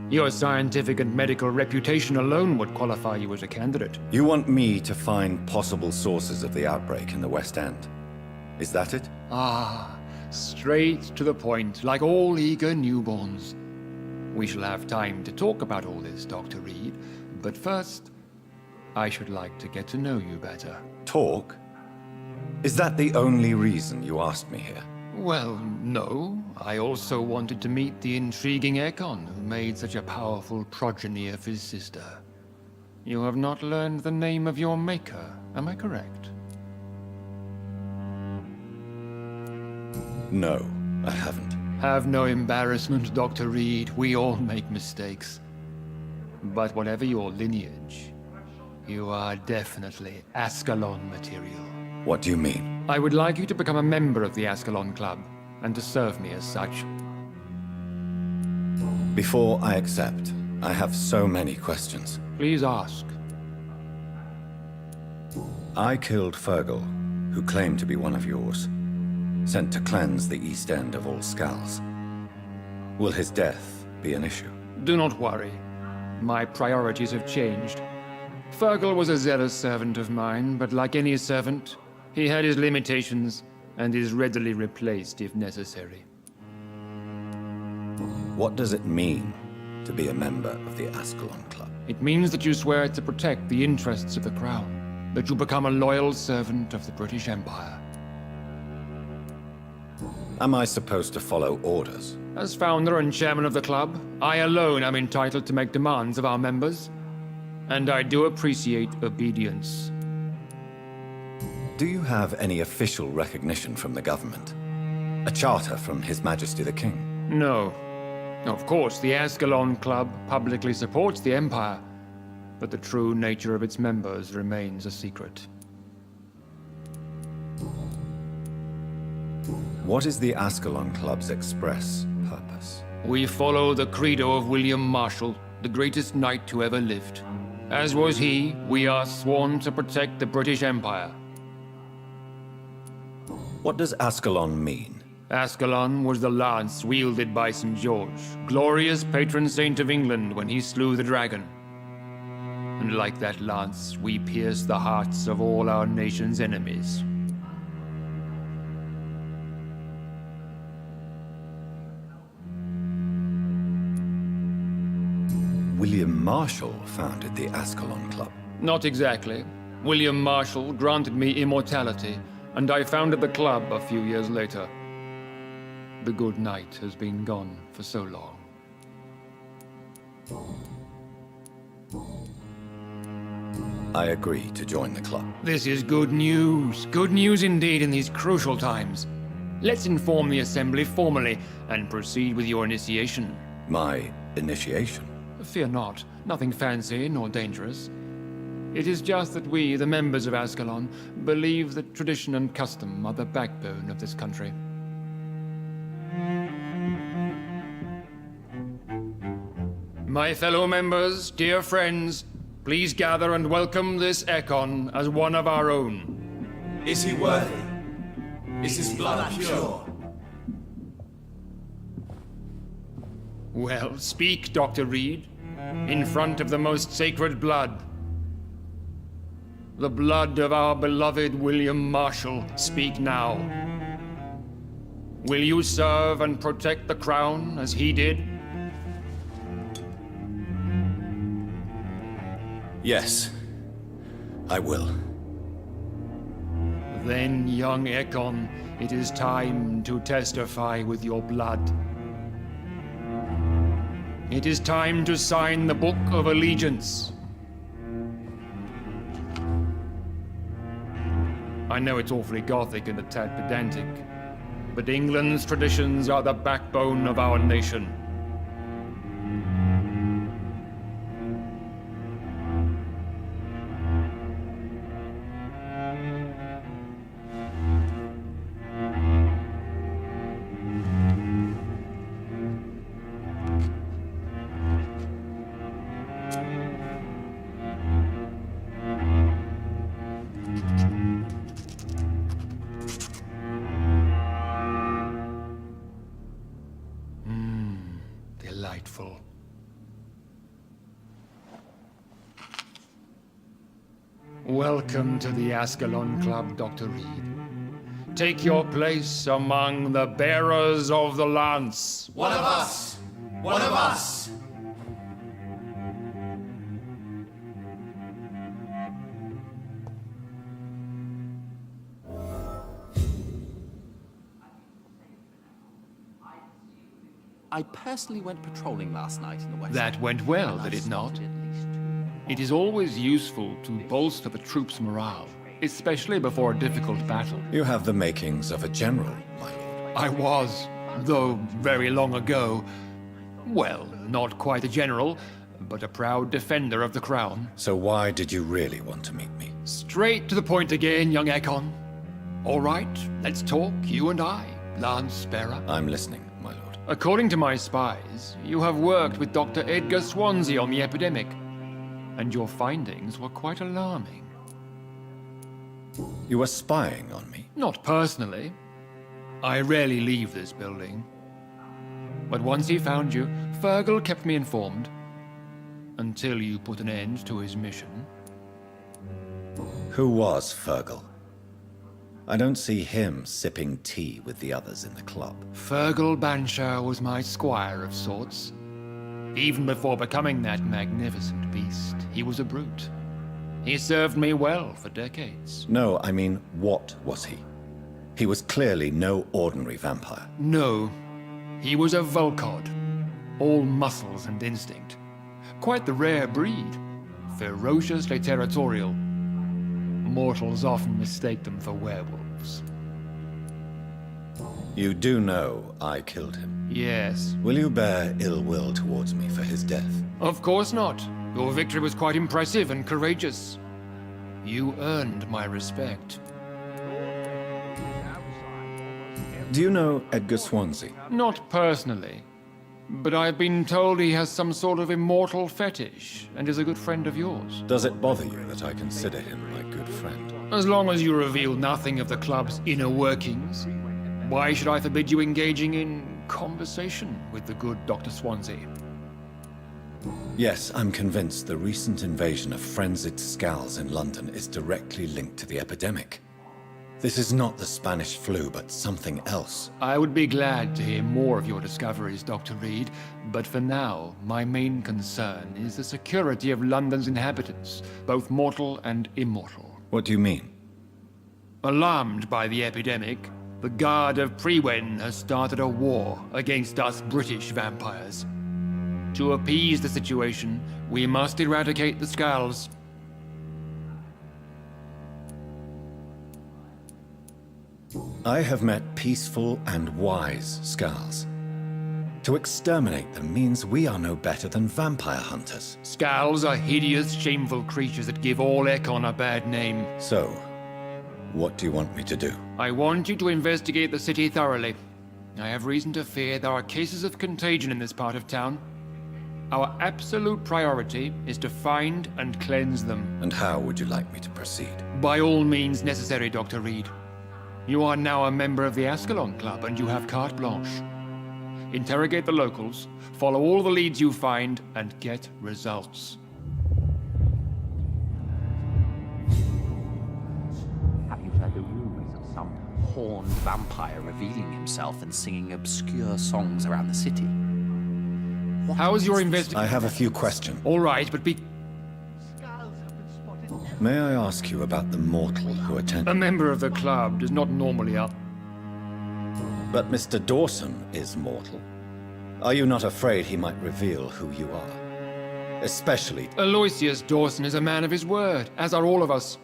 S10: Your scientific and medical reputation alone would qualify you as a candidate.
S1: You want me to find possible sources of the outbreak in the West End. Is that it?
S10: Ah, straight to the point, like all eager newborns. We shall have time to talk about all this, Dr. Reed, but first, I should like to get to know you better.
S1: Talk? Is that the only reason you asked me here?
S10: Well, no. I also wanted to meet the intriguing Ekon, who made such a powerful progeny of his sister. You have not learned the name of your maker, am I correct?
S1: No, I haven't.
S10: Have no embarrassment, Dr. Reed. We all make mistakes. But whatever your lineage, you are definitely Ascalon material.
S1: What do you mean?
S10: I would like you to become a member of the Ascalon Club, and to serve me as such.
S1: Before I accept, I have so many questions.
S10: Please ask.
S1: I killed Fergal, who claimed to be one of yours, sent to cleanse the East End of all skulls. Will his death be an issue?
S10: Do not worry. My priorities have changed. Fergal was a zealous servant of mine, but like any servant, he had his limitations and is readily replaced if necessary.
S1: What does it mean to be a member of the Ascalon Club?
S10: It means that you swear to protect the interests of the Crown, that you become a loyal servant of the British Empire.
S1: Am I supposed to follow orders?
S10: As founder and chairman of the club, I alone am entitled to make demands of our members, and I do appreciate obedience.
S1: Do you have any official recognition from the government? A charter from His Majesty the King?
S10: No. Of course, the Ascalon Club publicly supports the Empire, but the true nature of its members remains a secret.
S1: What is the Ascalon Club's express purpose?
S10: We follow the credo of William Marshall, the greatest knight who ever lived. As was he, we are sworn to protect the British Empire.
S1: What does Ascalon mean?
S10: Ascalon was the lance wielded by St. George, glorious patron saint of England when he slew the dragon. And like that lance, we pierce the hearts of all our nation's enemies.
S1: William Marshall founded the Ascalon Club.
S10: Not exactly. William Marshall granted me immortality, and I founded the club a few years later. The good knight has been gone for so long.
S1: I agree to join the club.
S10: This is good news. Good news indeed in these crucial times. Let's inform the Assembly formally and proceed with your initiation.
S1: My initiation?
S10: Fear not. Nothing fancy nor dangerous. It is just that we, the members of Ascalon, believe that tradition and custom are the backbone of this country. My fellow members, dear friends, please gather and welcome this Ekon as one of our own.
S11: Is he worthy? Is his blood pure?
S10: Well, speak, Dr. Reed, in front of the most sacred blood. The blood of our beloved William Marshall, speak now. Will you serve and protect the crown as he did?
S1: Yes, I will.
S10: Then, young Ekon, it is time to testify with your blood. It is time to sign the Book of Allegiance. I know it's awfully gothic and a tad pedantic, but England's traditions are the backbone of our nation. Delightful. Welcome to the Ascalon Club, Dr. Reed. Take your place among the bearers of the lance.
S11: One of us! One of us!
S6: I personally went patrolling last night in the West.
S10: That went well, did it not? It is always useful to bolster the troops' morale, especially before a difficult battle.
S1: You have the makings of a general, my lord.
S10: I was, though very long ago. Well, not quite a general, but a proud defender of the crown.
S1: So why did you really want to meet me?
S10: Straight to the point again, young Ekon. All right, let's talk, you and I, Lance Bearer.
S1: I'm listening, my lord.
S10: According to my spies, you have worked with Dr. Edgar Swansea on the epidemic, and your findings were quite alarming.
S1: You were spying on me?
S10: Not personally. I rarely leave this building. But once he found you, Fergal kept me informed. Until you put an end to his mission.
S1: Who was Fergal? I don't see him sipping tea with the others in the club.
S10: Fergal Banshire was my squire of sorts. Even before becoming that magnificent beast, he was a brute. He served me well for decades.
S1: No, I mean, what was he? He was clearly no ordinary vampire.
S10: No, he was a Volcod. All muscles and instinct. Quite the rare breed. Ferociously territorial. Mortals often mistake them for werewolves.
S1: You do know I killed him?
S10: Yes.
S1: Will you bear ill will towards me for his death?
S10: Of course not. Your victory was quite impressive and courageous. You earned my respect.
S1: Do you know Edgar Swansea?
S10: Not personally, but I've been told he has some sort of immortal fetish and is a good friend of yours.
S1: Does it bother you that I consider him my good friend?
S10: As long as you reveal nothing of the club's inner workings. Why should I forbid you engaging in conversation with the good Dr. Swansea?
S1: Yes, I'm convinced the recent invasion of frenzied Skulls in London is directly linked to the epidemic. This is not the Spanish flu, but something else.
S10: I would be glad to hear more of your discoveries, Dr. Reed, but for now, my main concern is the security of London's inhabitants, both mortal and immortal.
S1: What do you mean?
S10: Alarmed by the epidemic, the Guard of Prewen has started a war against us British vampires. To appease the situation, we must eradicate the Skulls.
S1: I have met peaceful and wise Skulls. To exterminate them means we are no better than vampire hunters.
S10: Skulls are hideous, shameful creatures that give all Ekon a bad name.
S1: So, what do you want me to do?
S10: I want you to investigate the city thoroughly. I have reason to fear there are cases of contagion in this part of town. Our absolute priority is to find and cleanse them.
S1: And how would you like me to proceed?
S10: By all means necessary, Dr. Reed. You are now a member of the Ascalon Club, and you have carte blanche. Interrogate the locals, follow all the leads you find, and get results.
S6: Have you heard the rumors of some horned vampire revealing himself and singing obscure songs around the city?
S10: How is your investigation?
S1: I have a few questions.
S10: All right, but be...
S1: May I ask you about the mortal who attended?
S10: A member of the club does not normally up.
S1: But Mr. Dawson is mortal. Are you not afraid he might reveal who you are? Especially...
S10: Aloysius Dawson is a man of his word, as are all of us.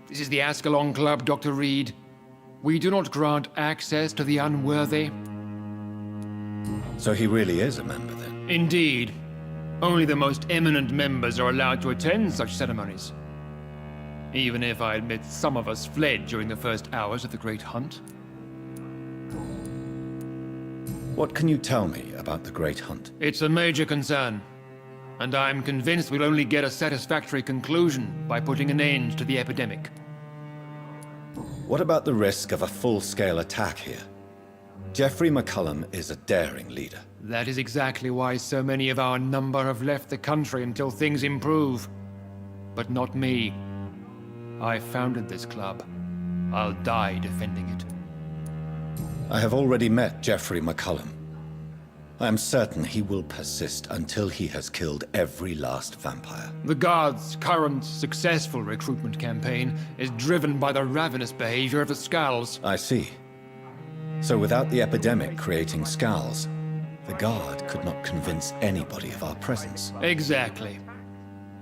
S10: This is the Ascalon Club, Dr. Reed. We do not grant access to the unworthy.
S1: So he really is a member, then?
S10: Indeed. Only the most eminent members are allowed to attend such ceremonies. Even if I admit some of us fled during the first hours of the Great Hunt.
S1: What can you tell me about the Great Hunt?
S10: It's a major concern, and I'm convinced we'll only get a satisfactory conclusion by putting an end to the epidemic.
S1: What about the risk of a full-scale attack here? Geoffrey McCullum is a daring leader.
S10: That is exactly why so many of our number have left the country until things improve. But not me. I founded this club. I'll die defending it.
S1: I have already met Geoffrey McCullum. I am certain he will persist until he has killed every last vampire.
S10: The Guard's current successful recruitment campaign is driven by the ravenous behavior of the Skulls.
S1: I see. So without the epidemic creating Skulls, the Guard could not convince anybody of our presence.
S10: Exactly.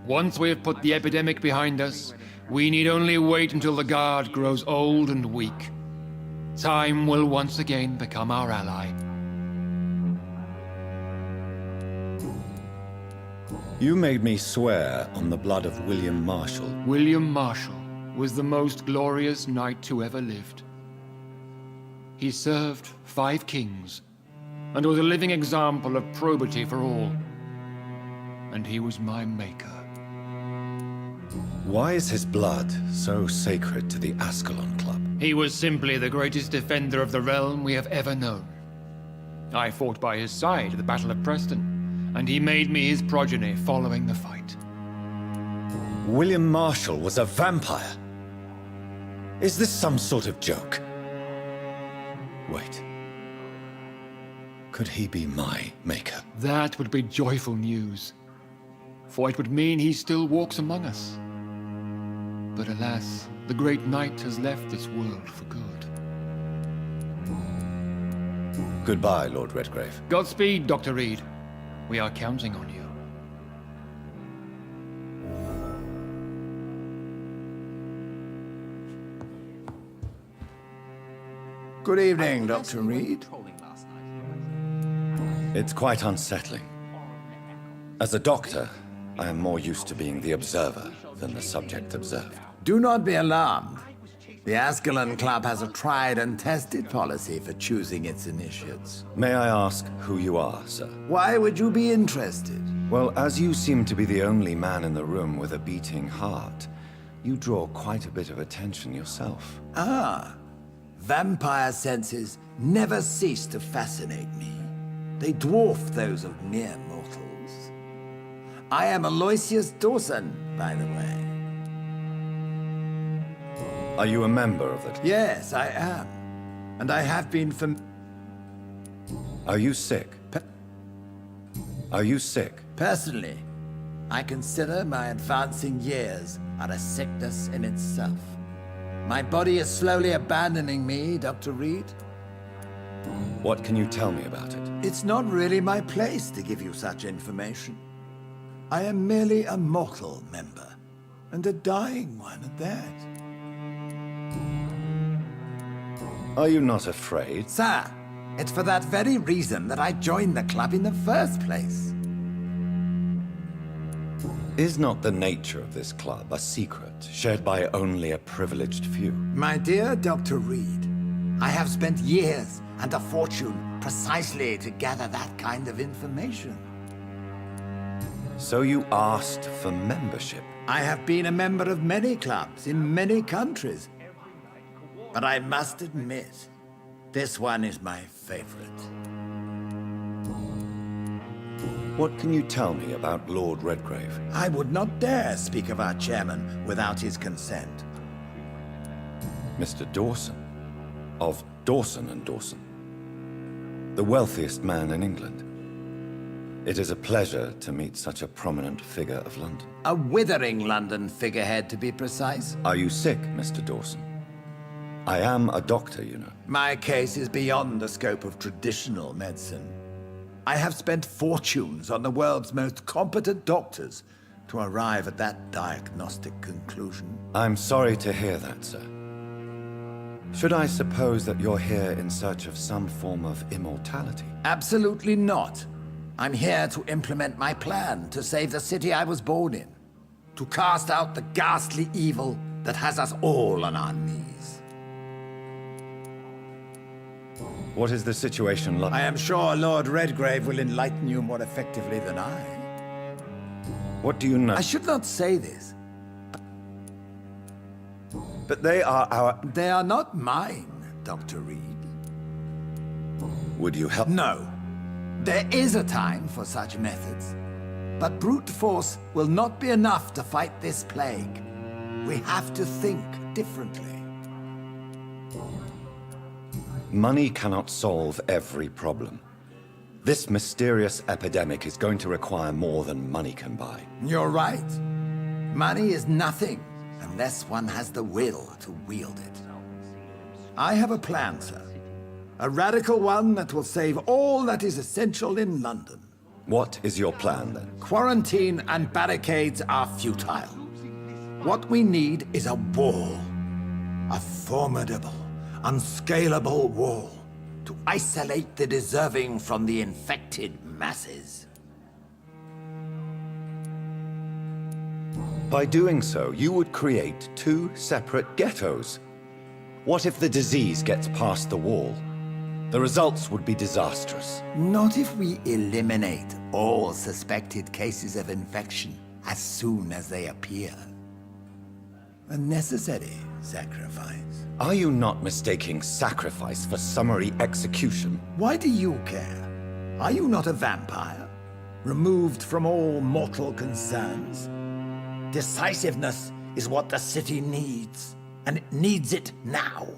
S10: Once we have put the epidemic behind us, we need only wait until the Guard grows old and weak. Time will once again become our ally.
S1: You made me swear on the blood of William Marshall.
S10: William Marshall was the most glorious knight who ever lived. He served 5 kings, and was a living example of probity for all. And he was my maker.
S1: Why is his blood so sacred to the Ascalon Club?
S10: He was simply the greatest defender of the realm we have ever known. I fought by his side at the Battle of Preston, and he made me his progeny following the fight.
S1: William Marshall was a vampire? Is this some sort of joke? Wait. Could he be my maker?
S10: That would be joyful news, for it would mean he still walks among us. But alas, the great knight has left this world for good.
S1: Goodbye, Lord Redgrave.
S10: Godspeed, Dr. Reed. We are counting on you.
S12: Good evening, Dr. Reed.
S1: It's quite unsettling. As a doctor, I am more used to being the observer than the subject observed.
S12: Do not be alarmed. The Ascalon Club has a tried and tested policy for choosing its initiates.
S1: May I ask who you are, sir?
S12: Why would you be interested?
S1: Well, as you seem to be the only man in the room with a beating heart, you draw quite a bit of attention yourself.
S12: Ah, Vampire senses never cease to fascinate me. They dwarf those of mere mortals. I am Aloysius Dawson, by the way.
S1: Are you a member of the...
S12: Yes, I am. And I have been for...
S1: Are you sick? Are you sick?
S12: Personally, I consider my advancing years are a sickness in itself. My body is slowly abandoning me, Dr. Reed.
S1: What can you tell me about it?
S12: It's not really my place to give you such information. I am merely a mortal member, and a dying one at that.
S1: Are you not afraid?
S12: Sir, it's for that very reason that I joined the club in the first place.
S1: Is not the nature of this club a secret, shared by only a privileged few?
S12: My dear Dr. Reed, I have spent years and a fortune precisely to gather that kind of information.
S1: So you asked for membership?
S12: I have been a member of many clubs in many countries. But I must admit, this one is my favorite.
S1: What can you tell me about Lord Redgrave?
S12: I would not dare speak of our chairman without his consent.
S1: Mr. Dawson, of Dawson and Dawson, the wealthiest man in England. It is a pleasure to meet such a prominent figure of London.
S12: A withering London figurehead, to be precise.
S1: Are you sick, Mr. Dawson? I am a doctor, you know.
S12: My case is beyond the scope of traditional medicine. I have spent fortunes on the world's most competent doctors to arrive at that diagnostic conclusion.
S1: I'm sorry to hear that, sir. Should I suppose that you're here in search of some form of immortality?
S12: Absolutely not. I'm here to implement my plan to save the city I was born in. To cast out the ghastly evil that has us all on our knees.
S1: What is the situation like?
S12: I am sure Lord Redgrave will enlighten you more effectively than I.
S1: What do you know?
S12: I should not say this.
S1: But they are our...
S12: They are not mine, Dr. Reed.
S1: Would you help?
S12: No. There is a time for such methods. But brute force will not be enough to fight this plague. We have to think differently.
S1: Money cannot solve every problem. This mysterious epidemic is going to require more than money can buy.
S12: You're right. Money is nothing unless one has the will to wield it. I have a plan, sir. A radical one that will save all that is essential in London.
S1: What is your plan, then?
S12: Quarantine and barricades are futile. What we need is a wall. A formidable, unscalable wall to isolate the deserving from the infected masses.
S1: By doing so, you would create two separate ghettos. What if the disease gets past the wall? The results would be disastrous.
S12: Not if we eliminate all suspected cases of infection as soon as they appear. A necessary sacrifice.
S1: Are you not mistaking sacrifice for summary execution?
S12: Why do you care? Are you not a vampire? Removed from all mortal concerns? Decisiveness is what the city needs, and it needs it now.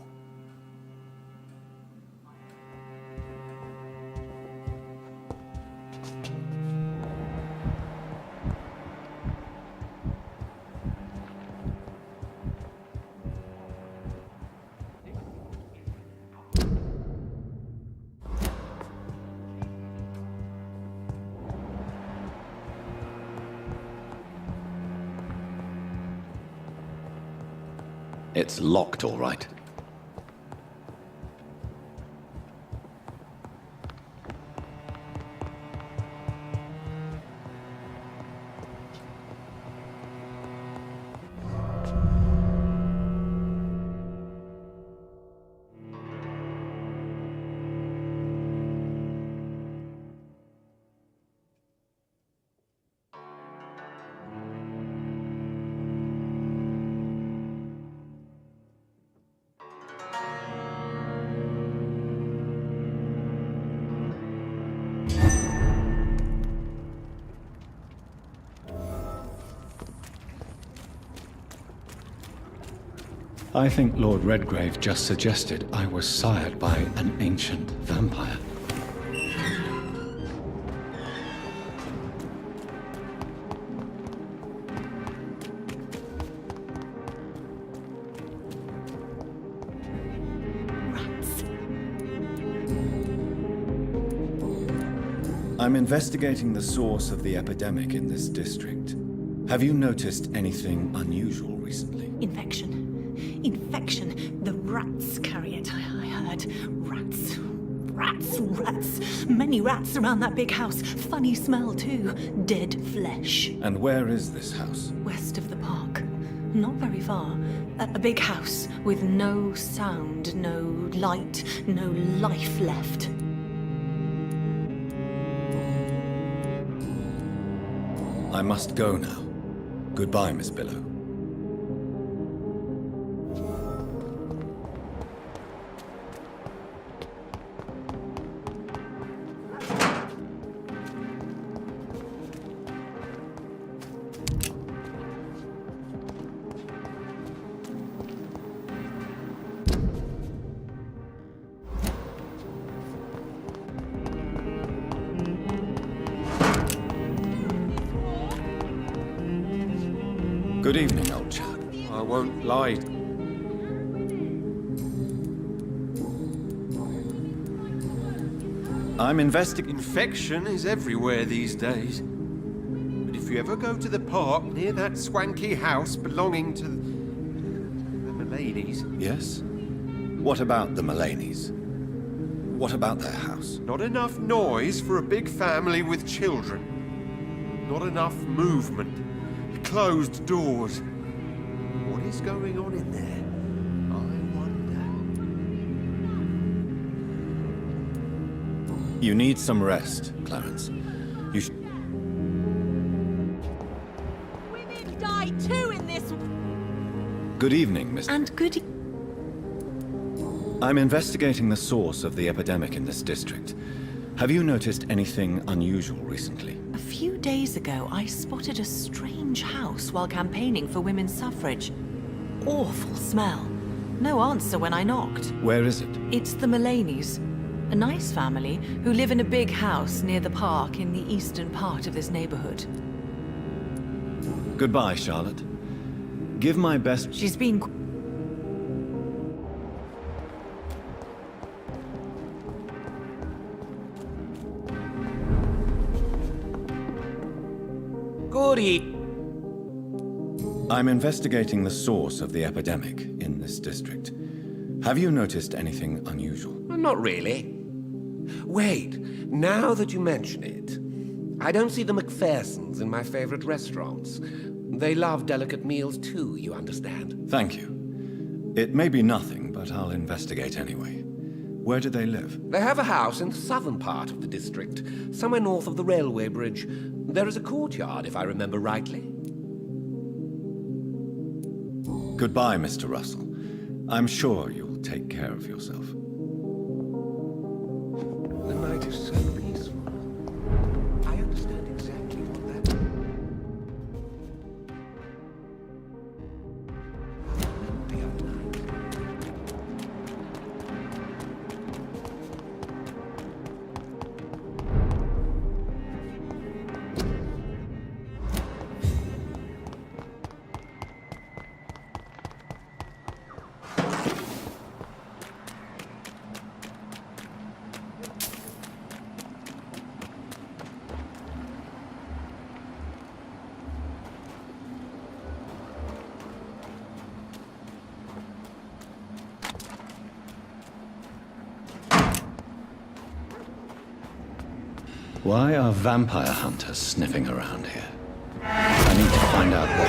S1: It's locked, all right. I think Lord Redgrave just suggested I was sired by an ancient vampire. I'm investigating the source of the epidemic in this district. Have you noticed anything unusual recently?
S7: Infection. Infection. The rats carry it, I heard. Rats. Rats. Rats. Many rats around that big house. Funny smell, too. Dead flesh.
S1: And where is this house?
S7: West of the park. Not very far. A big house with no sound, no light, no life left.
S1: I must go now. Goodbye, Miss Billow. Good evening, old chap.
S4: I won't lie.
S1: I'm investigating.
S4: Infection is everywhere these days. But if you ever go to the park near that swanky house belonging to the Mullaneys...
S1: Yes? What about the Mullaneys? What about their house?
S4: Not enough noise for a big family with children. Not enough movement. Closed doors. What is going on in there? I wonder.
S1: You need some rest, Clarence. You should...
S9: Women die too in this...
S1: Good evening, Mr.
S7: And good...
S1: I'm investigating the source of the epidemic in this district. Have you noticed anything unusual recently?
S7: A few days ago, I spotted a strange house while campaigning for women's suffrage. Awful smell. No answer when I knocked.
S1: Where is it?
S7: It's the Mullaneys. A nice family who live in a big house near the park in the eastern part of this neighborhood.
S1: Goodbye, Charlotte. Give my best...
S7: She's been...
S8: Good evening.
S1: I'm investigating the source of the epidemic in this district. Have you noticed anything unusual?
S8: Not really. Wait, now that you mention it, I don't see the McPhersons in my favorite restaurants. They love delicate meals too, you understand.
S1: Thank you. It may be nothing, but I'll investigate anyway. Where do they live?
S8: They have a house in the southern part of the district, somewhere north of the railway bridge. There is a courtyard, if I remember rightly.
S1: Goodbye, Mr. Russell. I'm sure you'll take care of yourself.
S8: The night is so peaceful. I understand exactly what that... The other night.
S1: Why are vampire hunters sniffing around here? I need to find out what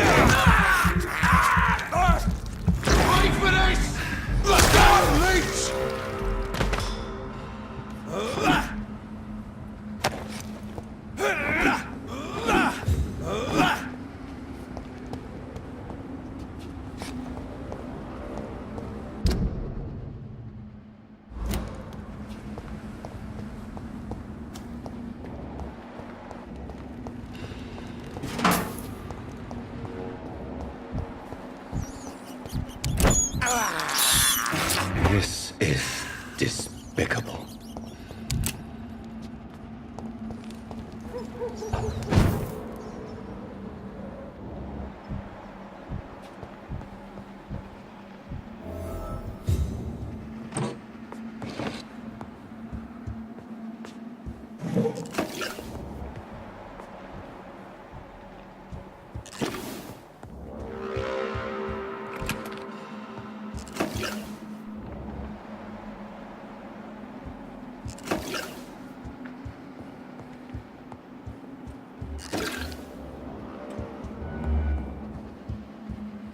S11: Wait for this! Look out, Leech!
S1: This is despicable.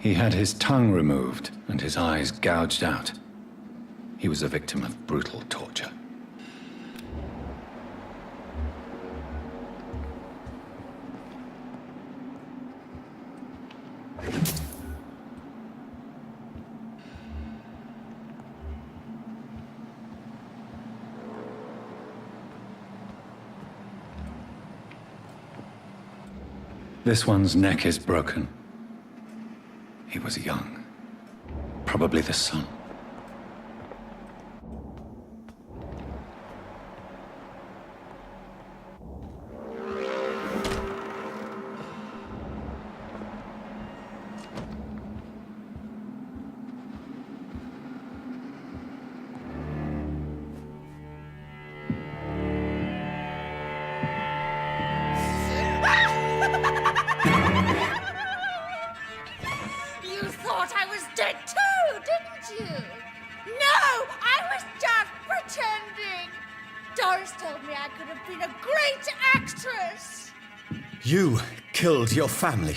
S1: He had his tongue removed and his eyes gouged out. He was a victim of brutal torture. This one's neck is broken. He was young. Probably the son.
S9: You thought I was dead too, didn't you? No, I was just pretending. Doris told me I could have been a great actress.
S12: You killed your family.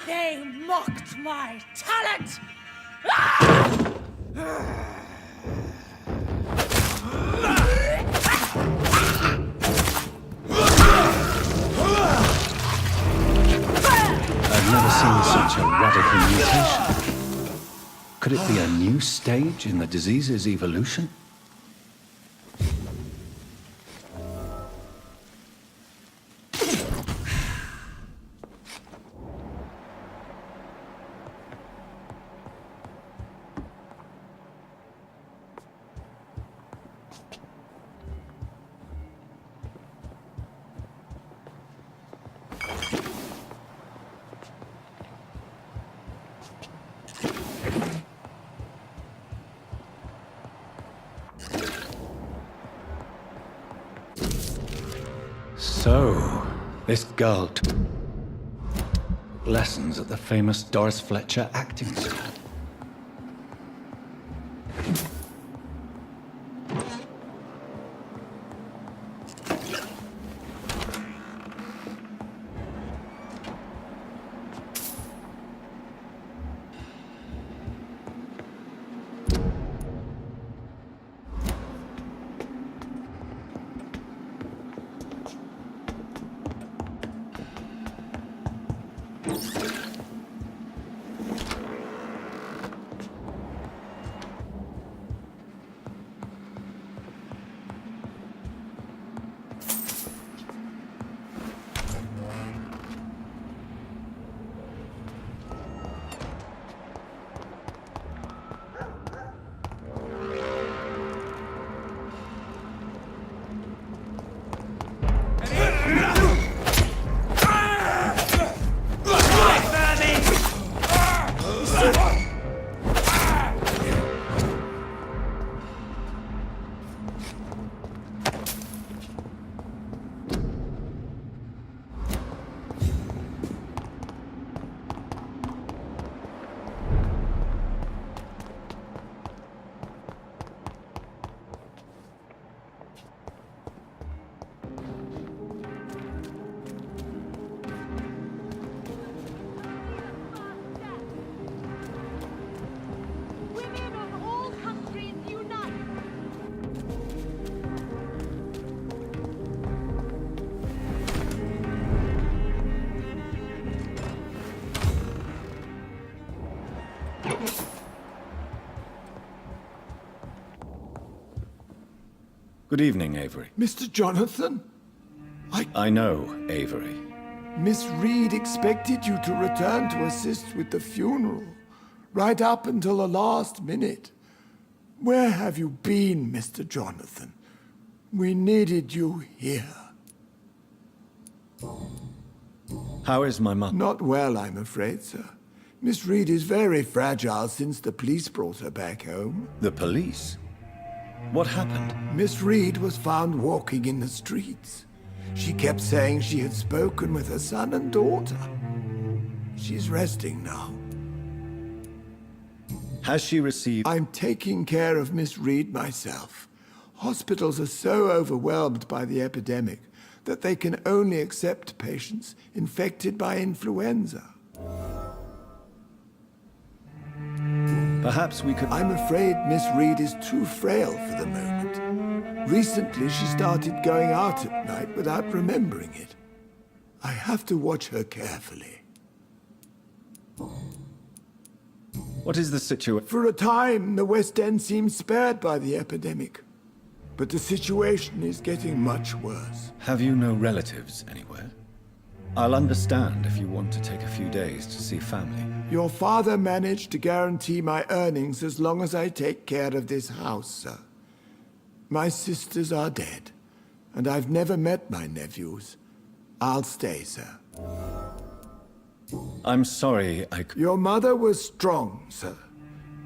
S9: They mocked my talent. Ah!
S1: I've never seen such a radical mutation. Could it be a new stage in the disease's evolution? So, this girl took lessons at the famous Doris Fletcher acting school.
S9: Women of all countries unite.
S1: Good evening, Avery.
S12: Mr. Jonathan?
S1: I know, Avery.
S12: Miss Reed expected you to return to assist with the funeral, right up until the last minute. Where have you been, Mr. Jonathan? We needed you here.
S1: How is my mother?
S12: Not well, I'm afraid, sir. Miss Reed is very fragile since the police brought her back home.
S1: The police? What happened?
S12: Miss Reed was found walking in the streets. She kept saying she had spoken with her son and daughter. She's resting now.
S1: Has she received...
S12: I'm taking care of Miss Reed myself. Hospitals are so overwhelmed by the epidemic that they can only accept patients infected by influenza.
S1: Perhaps we could...
S12: I'm afraid Miss Reed is too frail for the moment. Recently, she started going out at night without remembering it. I have to watch her carefully.
S1: What is the situation?
S12: For a time, the West End seemed spared by the epidemic. But the situation is getting much worse.
S1: Have you no relatives anywhere? I'll understand if you want to take a few days to see family.
S12: Your father managed to guarantee my earnings as long as I take care of this house, sir. My sisters are dead, and I've never met my nephews. I'll stay, sir.
S1: I'm sorry
S12: Your mother was strong, sir,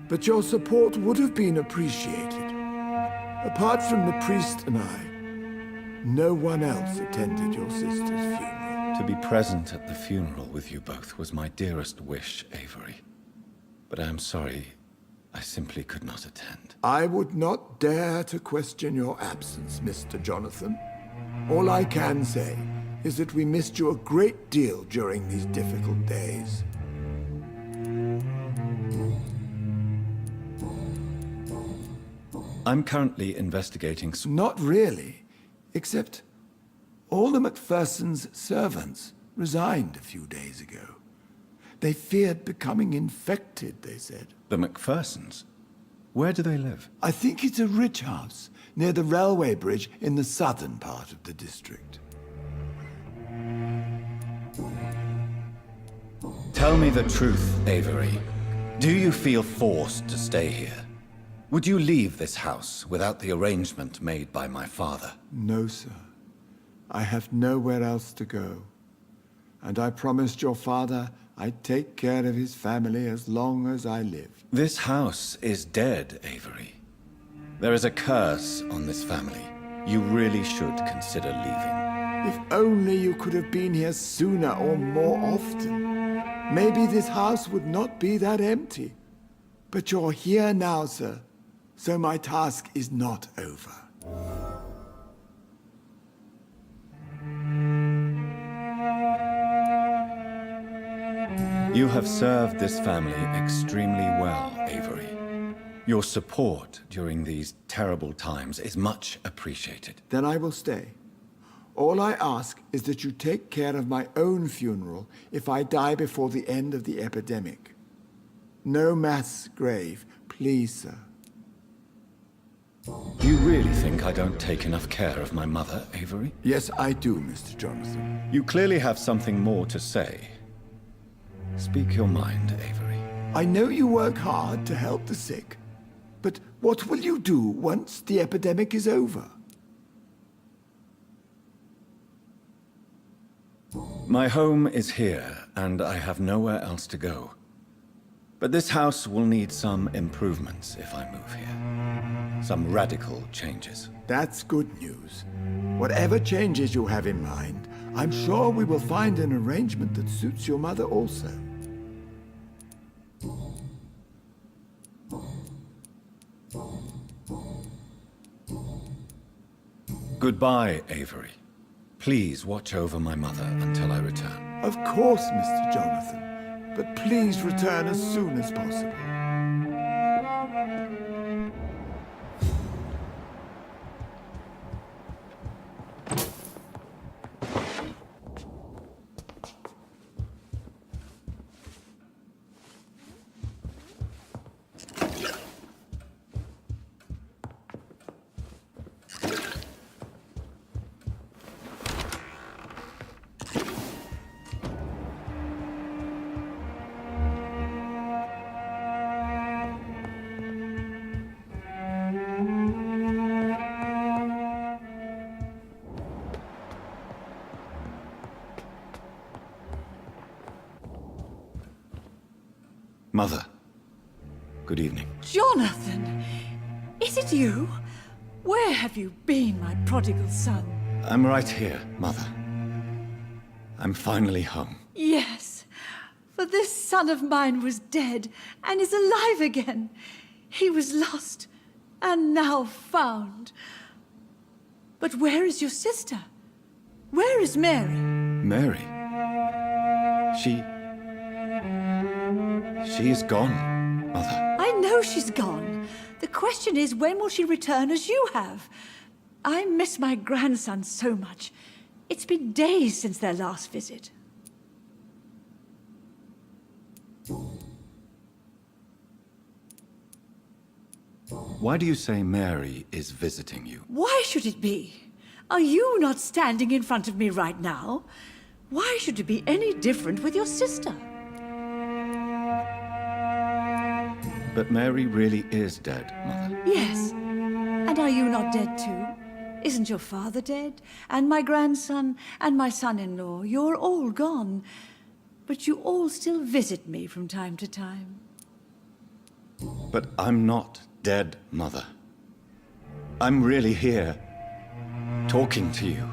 S12: but your support would have been appreciated. Apart from the priest and I, no one else attended your sister's funeral.
S1: To be present at the funeral with you both was my dearest wish, Avery. But I am sorry, I simply could not attend.
S12: I would not dare to question your absence, Mr. Jonathan. All I can say is that we missed you a great deal during these difficult days.
S1: I'm currently investigating...
S12: Not really, except all the Macphersons' servants resigned a few days ago. They feared becoming infected, they said.
S1: The Macphersons? Where do they live?
S12: I think it's a rich house near the railway bridge in the southern part of the district.
S1: Tell me the truth, Avery. Do you feel forced to stay here? Would you leave this house without the arrangement made by my father?
S12: No, sir. I have nowhere else to go. And I promised your father I'd take care of his family as long as I lived.
S1: This house is dead, Avery. There is a curse on this family. You really should consider leaving.
S12: If only you could have been here sooner or more often. Maybe this house would not be that empty. But you're here now, sir. So my task is not over.
S1: You have served this family extremely well, Avery. Your support during these terrible times is much appreciated.
S12: Then I will stay. All I ask is that you take care of my own funeral if I die before the end of the epidemic. No mass grave, please, sir.
S1: You really think I don't take enough care of my mother, Avery?
S12: Yes, I do, Mr. Jonathan.
S1: You clearly have something more to say. Speak your mind, Avery.
S12: I know you work hard to help the sick, but what will you do once the epidemic is over?
S1: My home is here, and I have nowhere else to go. But this house will need some improvements if I move here. Some radical changes.
S12: That's good news. Whatever changes you have in mind, I'm sure we will find an arrangement that suits your mother also.
S1: Goodbye, Avery. Please watch over my mother until I return.
S12: Of course, Mr. Jonathan. But please return as soon as possible.
S1: Mother, good evening.
S9: Jonathan! Is it you? Where have you been, my prodigal son?
S1: I'm right here, Mother. I'm finally home.
S9: Yes, for this son of mine was dead and is alive again. He was lost and now found. But where is your sister? Where is Mary?
S1: Mary? She is gone, Mother.
S9: I know she's gone. The question is, when will she return as you have? I miss my grandson so much. It's been days since their last visit.
S1: Why do you say Mary is visiting you?
S9: Why should it be? Are you not standing in front of me right now? Why should it be any different with your sister?
S1: But Mary really is dead, Mother.
S9: Yes. And are you not dead too? Isn't your father dead? And my grandson? And my son-in-law? You're all gone. But you all still visit me from time to time.
S1: But I'm not dead, Mother. I'm really here, talking to you,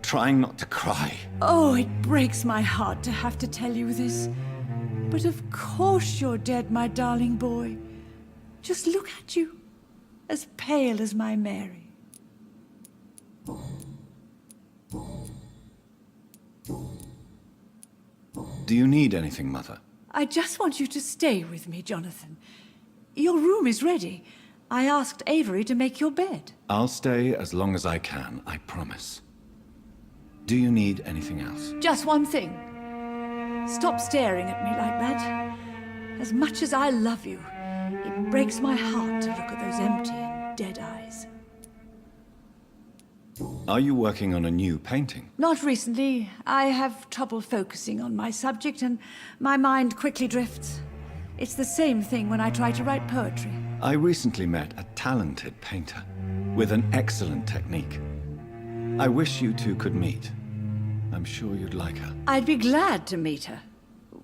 S1: trying not to cry.
S9: Oh, it breaks my heart to have to tell you this. But of course you're dead, my darling boy. Just look at you, as pale as my Mary.
S1: Do you need anything, Mother?
S9: I just want you to stay with me, Jonathan. Your room is ready. I asked Avery to make your bed.
S1: I'll stay as long as I can, I promise. Do you need anything else?
S9: Just one thing. Stop staring at me like that. As much as I love you, it breaks my heart to look at those empty and dead eyes.
S1: Are you working on a new painting?
S9: Not recently. I have trouble focusing on my subject and my mind quickly drifts. It's the same thing when I try to write poetry.
S1: I recently met a talented painter with an excellent technique. I wish you two could meet. I'm sure you'd like her.
S9: I'd be glad to meet her.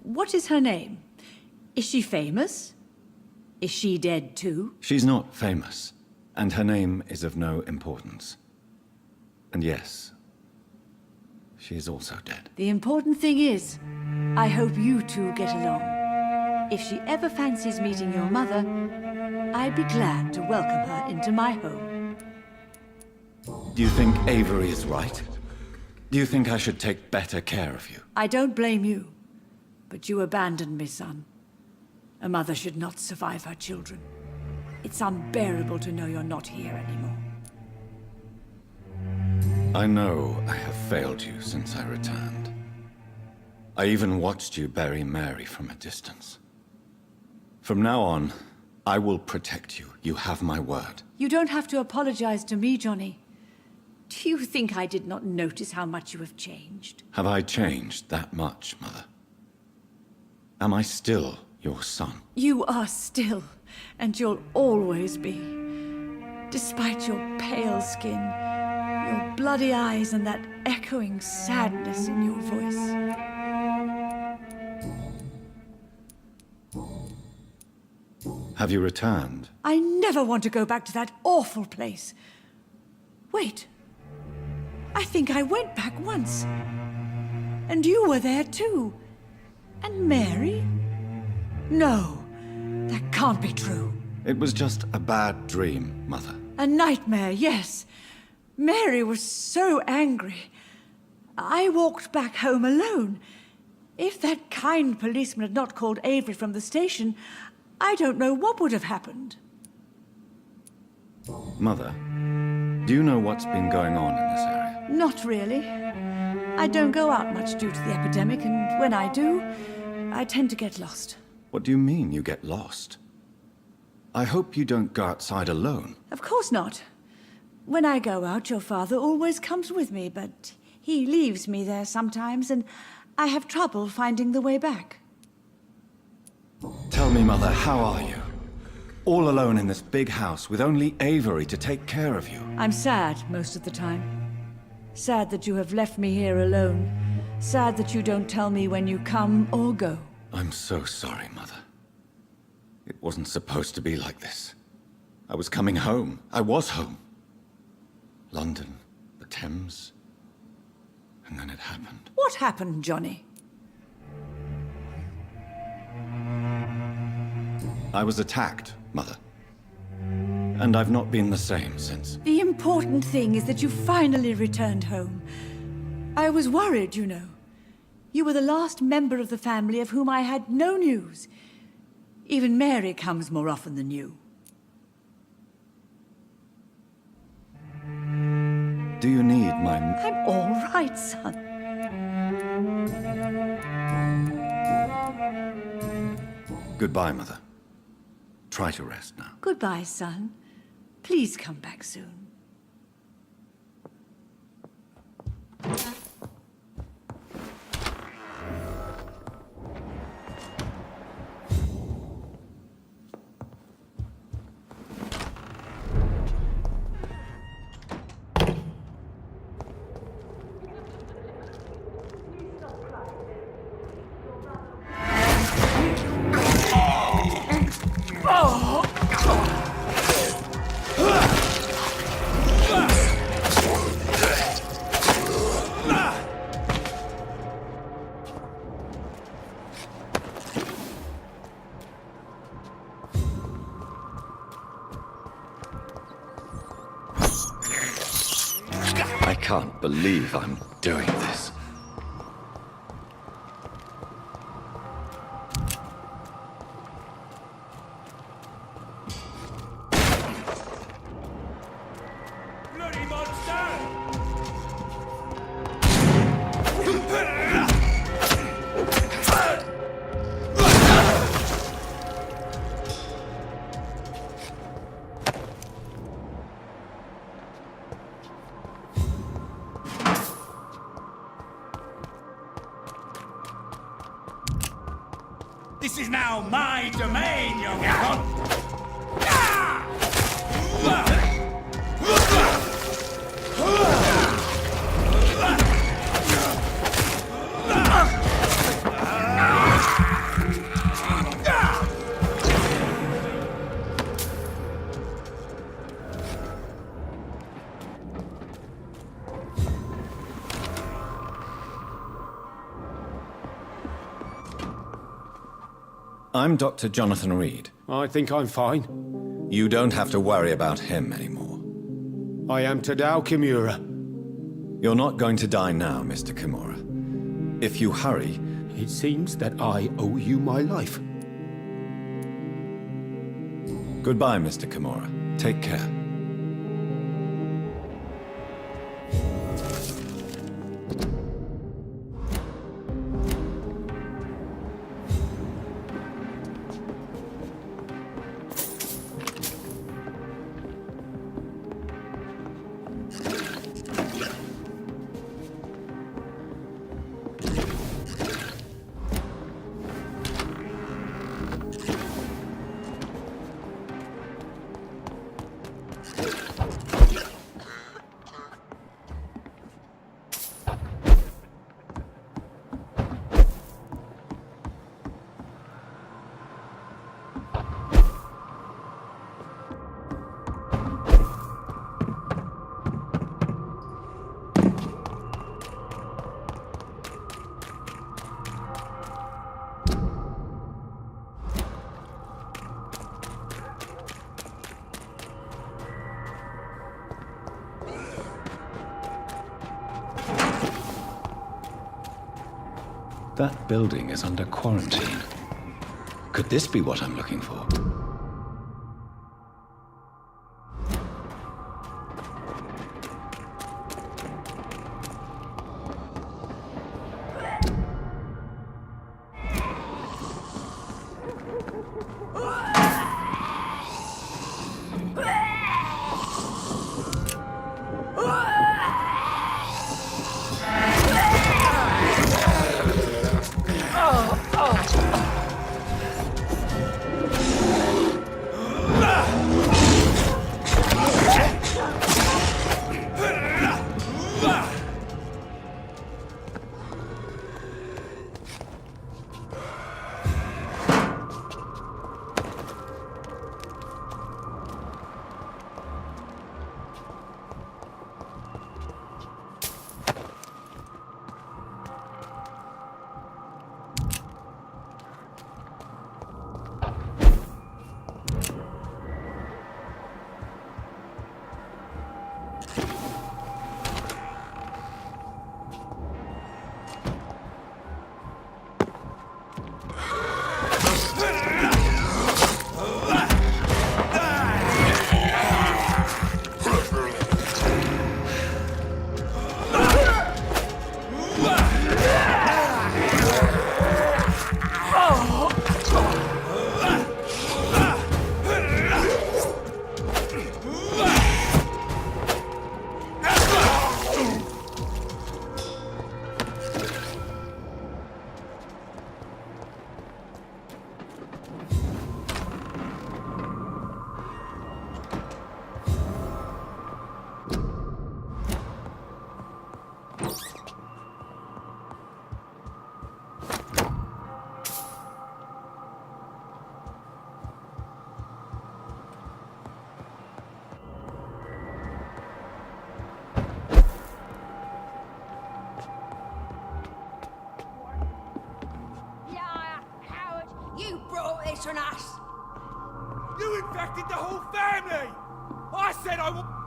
S9: What is her name? Is she famous? Is she dead too?
S1: She's not famous, and her name is of no importance. And yes, she is also dead.
S9: The important thing is, I hope you two get along. If she ever fancies meeting your mother, I'd be glad to welcome her into my home.
S1: Do you think Avery is right? Do you think I should take better care of you?
S9: I don't blame you, but you abandoned me, son. A mother should not survive her children. It's unbearable to know you're not here anymore.
S1: I know I have failed you since I returned. I even watched you bury Mary from a distance. From now on, I will protect you. You have my word.
S9: You don't have to apologize to me, Johnny. Do you think I did not notice how much you have changed?
S1: Have I changed that much, Mother? Am I still your son?
S9: You are still, and you'll always be. Despite your pale skin, your bloody eyes, and that echoing sadness in your voice.
S1: Have you returned?
S9: I never want to go back to that awful place. Wait. I think I went back once. And you were there too. And Mary? No, that can't be true.
S1: It was just a bad dream, Mother.
S9: A nightmare, yes. Mary was so angry. I walked back home alone. If that kind policeman had not called Avery from the station, I don't know what would have happened.
S1: Mother, do you know what's been going on in this area?
S9: Not really. I don't go out much due to the epidemic, and when I do, I tend to get lost.
S1: What do you mean you get lost? I hope you don't go outside alone.
S9: Of course not. When I go out, your father always comes with me, but he leaves me there sometimes, and I have trouble finding the way back.
S1: Tell me, Mother, how are you? All alone in this big house with only Avery to take care of you.
S9: I'm sad most of the time. Sad that you have left me here alone. Sad that you don't tell me when you come or go.
S1: I'm so sorry, Mother. It wasn't supposed to be like this. I was coming home. I was home. London, the Thames, and then it happened.
S13: What happened, Johnny?
S1: I was attacked, Mother. And I've not been the same since.
S13: The important thing is that you finally returned home. I was worried, you know. You were the last member of the family of whom I had no news. Even Mary comes more often than you.
S1: Do you need my...
S13: I'm all right, son.
S1: Goodbye, Mother. Try to rest now.
S13: Goodbye, son. Please come back soon.
S1: I can't believe I'm doing this.
S11: Bloody monster! This is now my domain, young Echo!
S1: I'm Dr. Jonathan Reed.
S14: I think I'm fine.
S1: You don't have to worry about him anymore.
S14: I am Tadao Kimura.
S1: You're not going to die now, Mr. Kimura. If you hurry...
S14: It seems that I owe you my life.
S1: Goodbye, Mr. Kimura. Take care. That building is under quarantine. Could this be what I'm looking for?
S9: it or not?
S11: You infected the whole family! I said I will...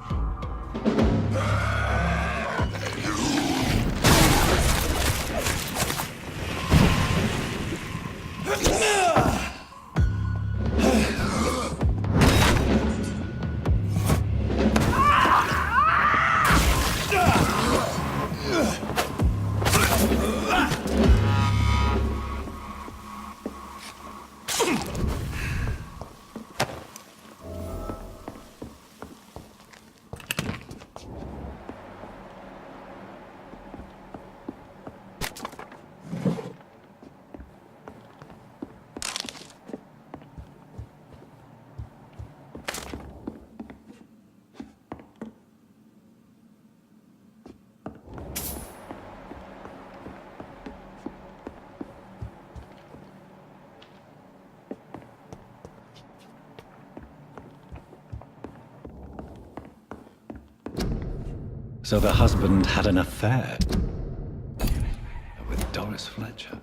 S1: So the husband had an affair with Doris Fletcher.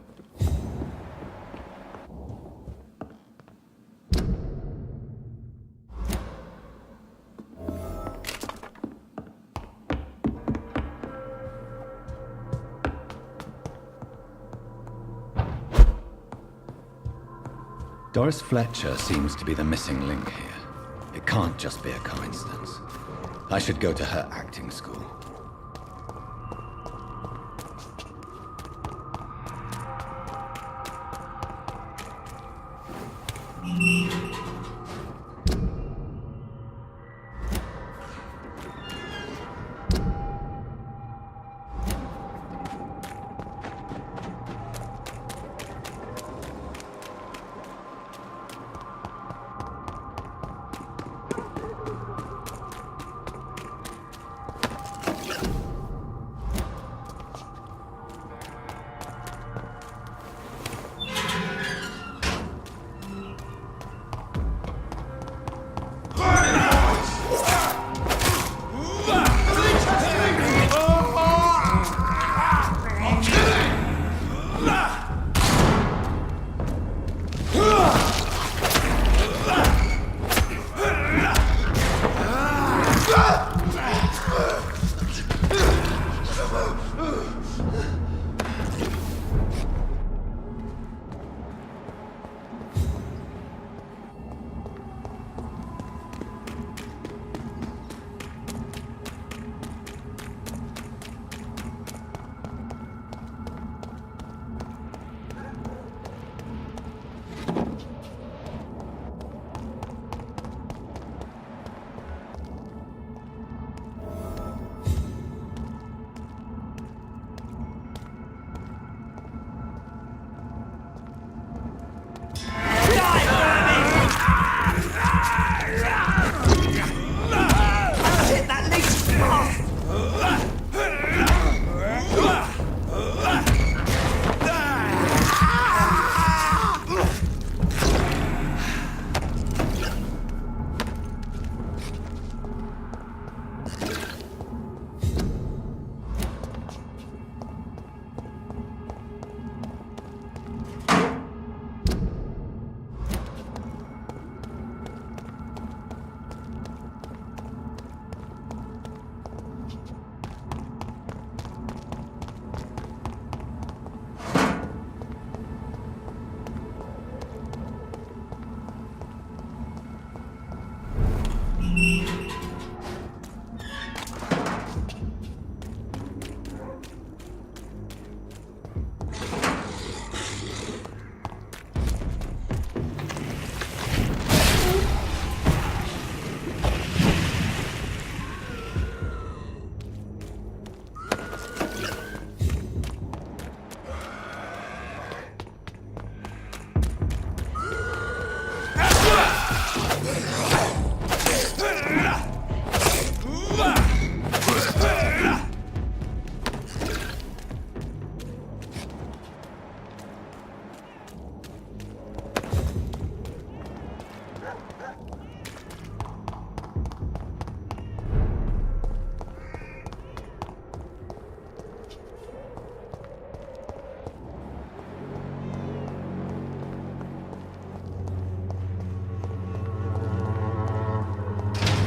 S1: Doris Fletcher seems to be the missing link here. It can't just be a coincidence. I should go to her acting school.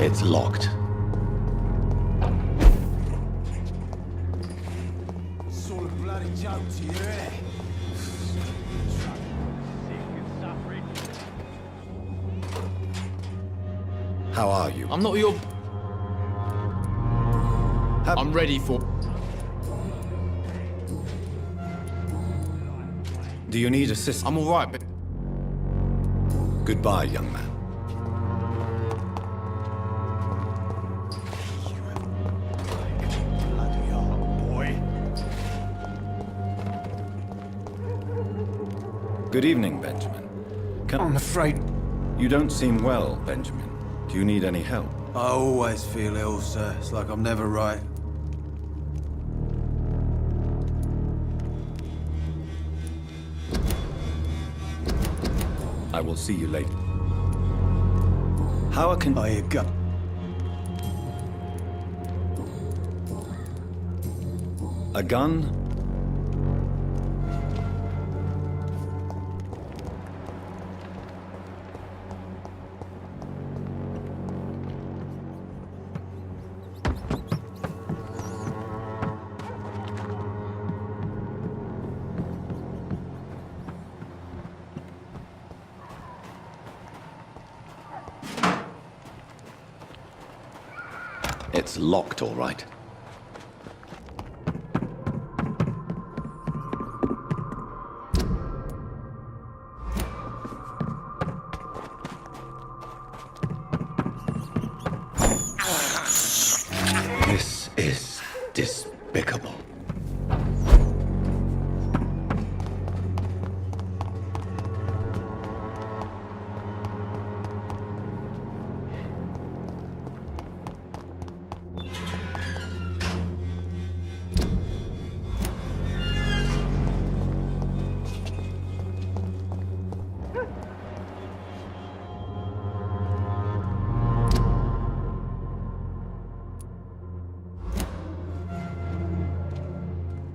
S3: It's locked.
S11: It's all a bloody joke to you, innit?
S1: How are you?
S15: I'm not your... I'm ready for...
S1: Do you need assistance?
S15: I'm alright, but...
S1: Goodbye, young man.
S11: Bloody hell, boy.
S1: Good evening, Benjamin.
S11: I'm afraid...
S1: You don't seem well, Benjamin. Do you need any help?
S11: I always feel ill, sir. It's like I'm never right.
S1: I will see you later. How can...
S11: Oh, you go.
S1: A gun?
S3: It's locked, all right.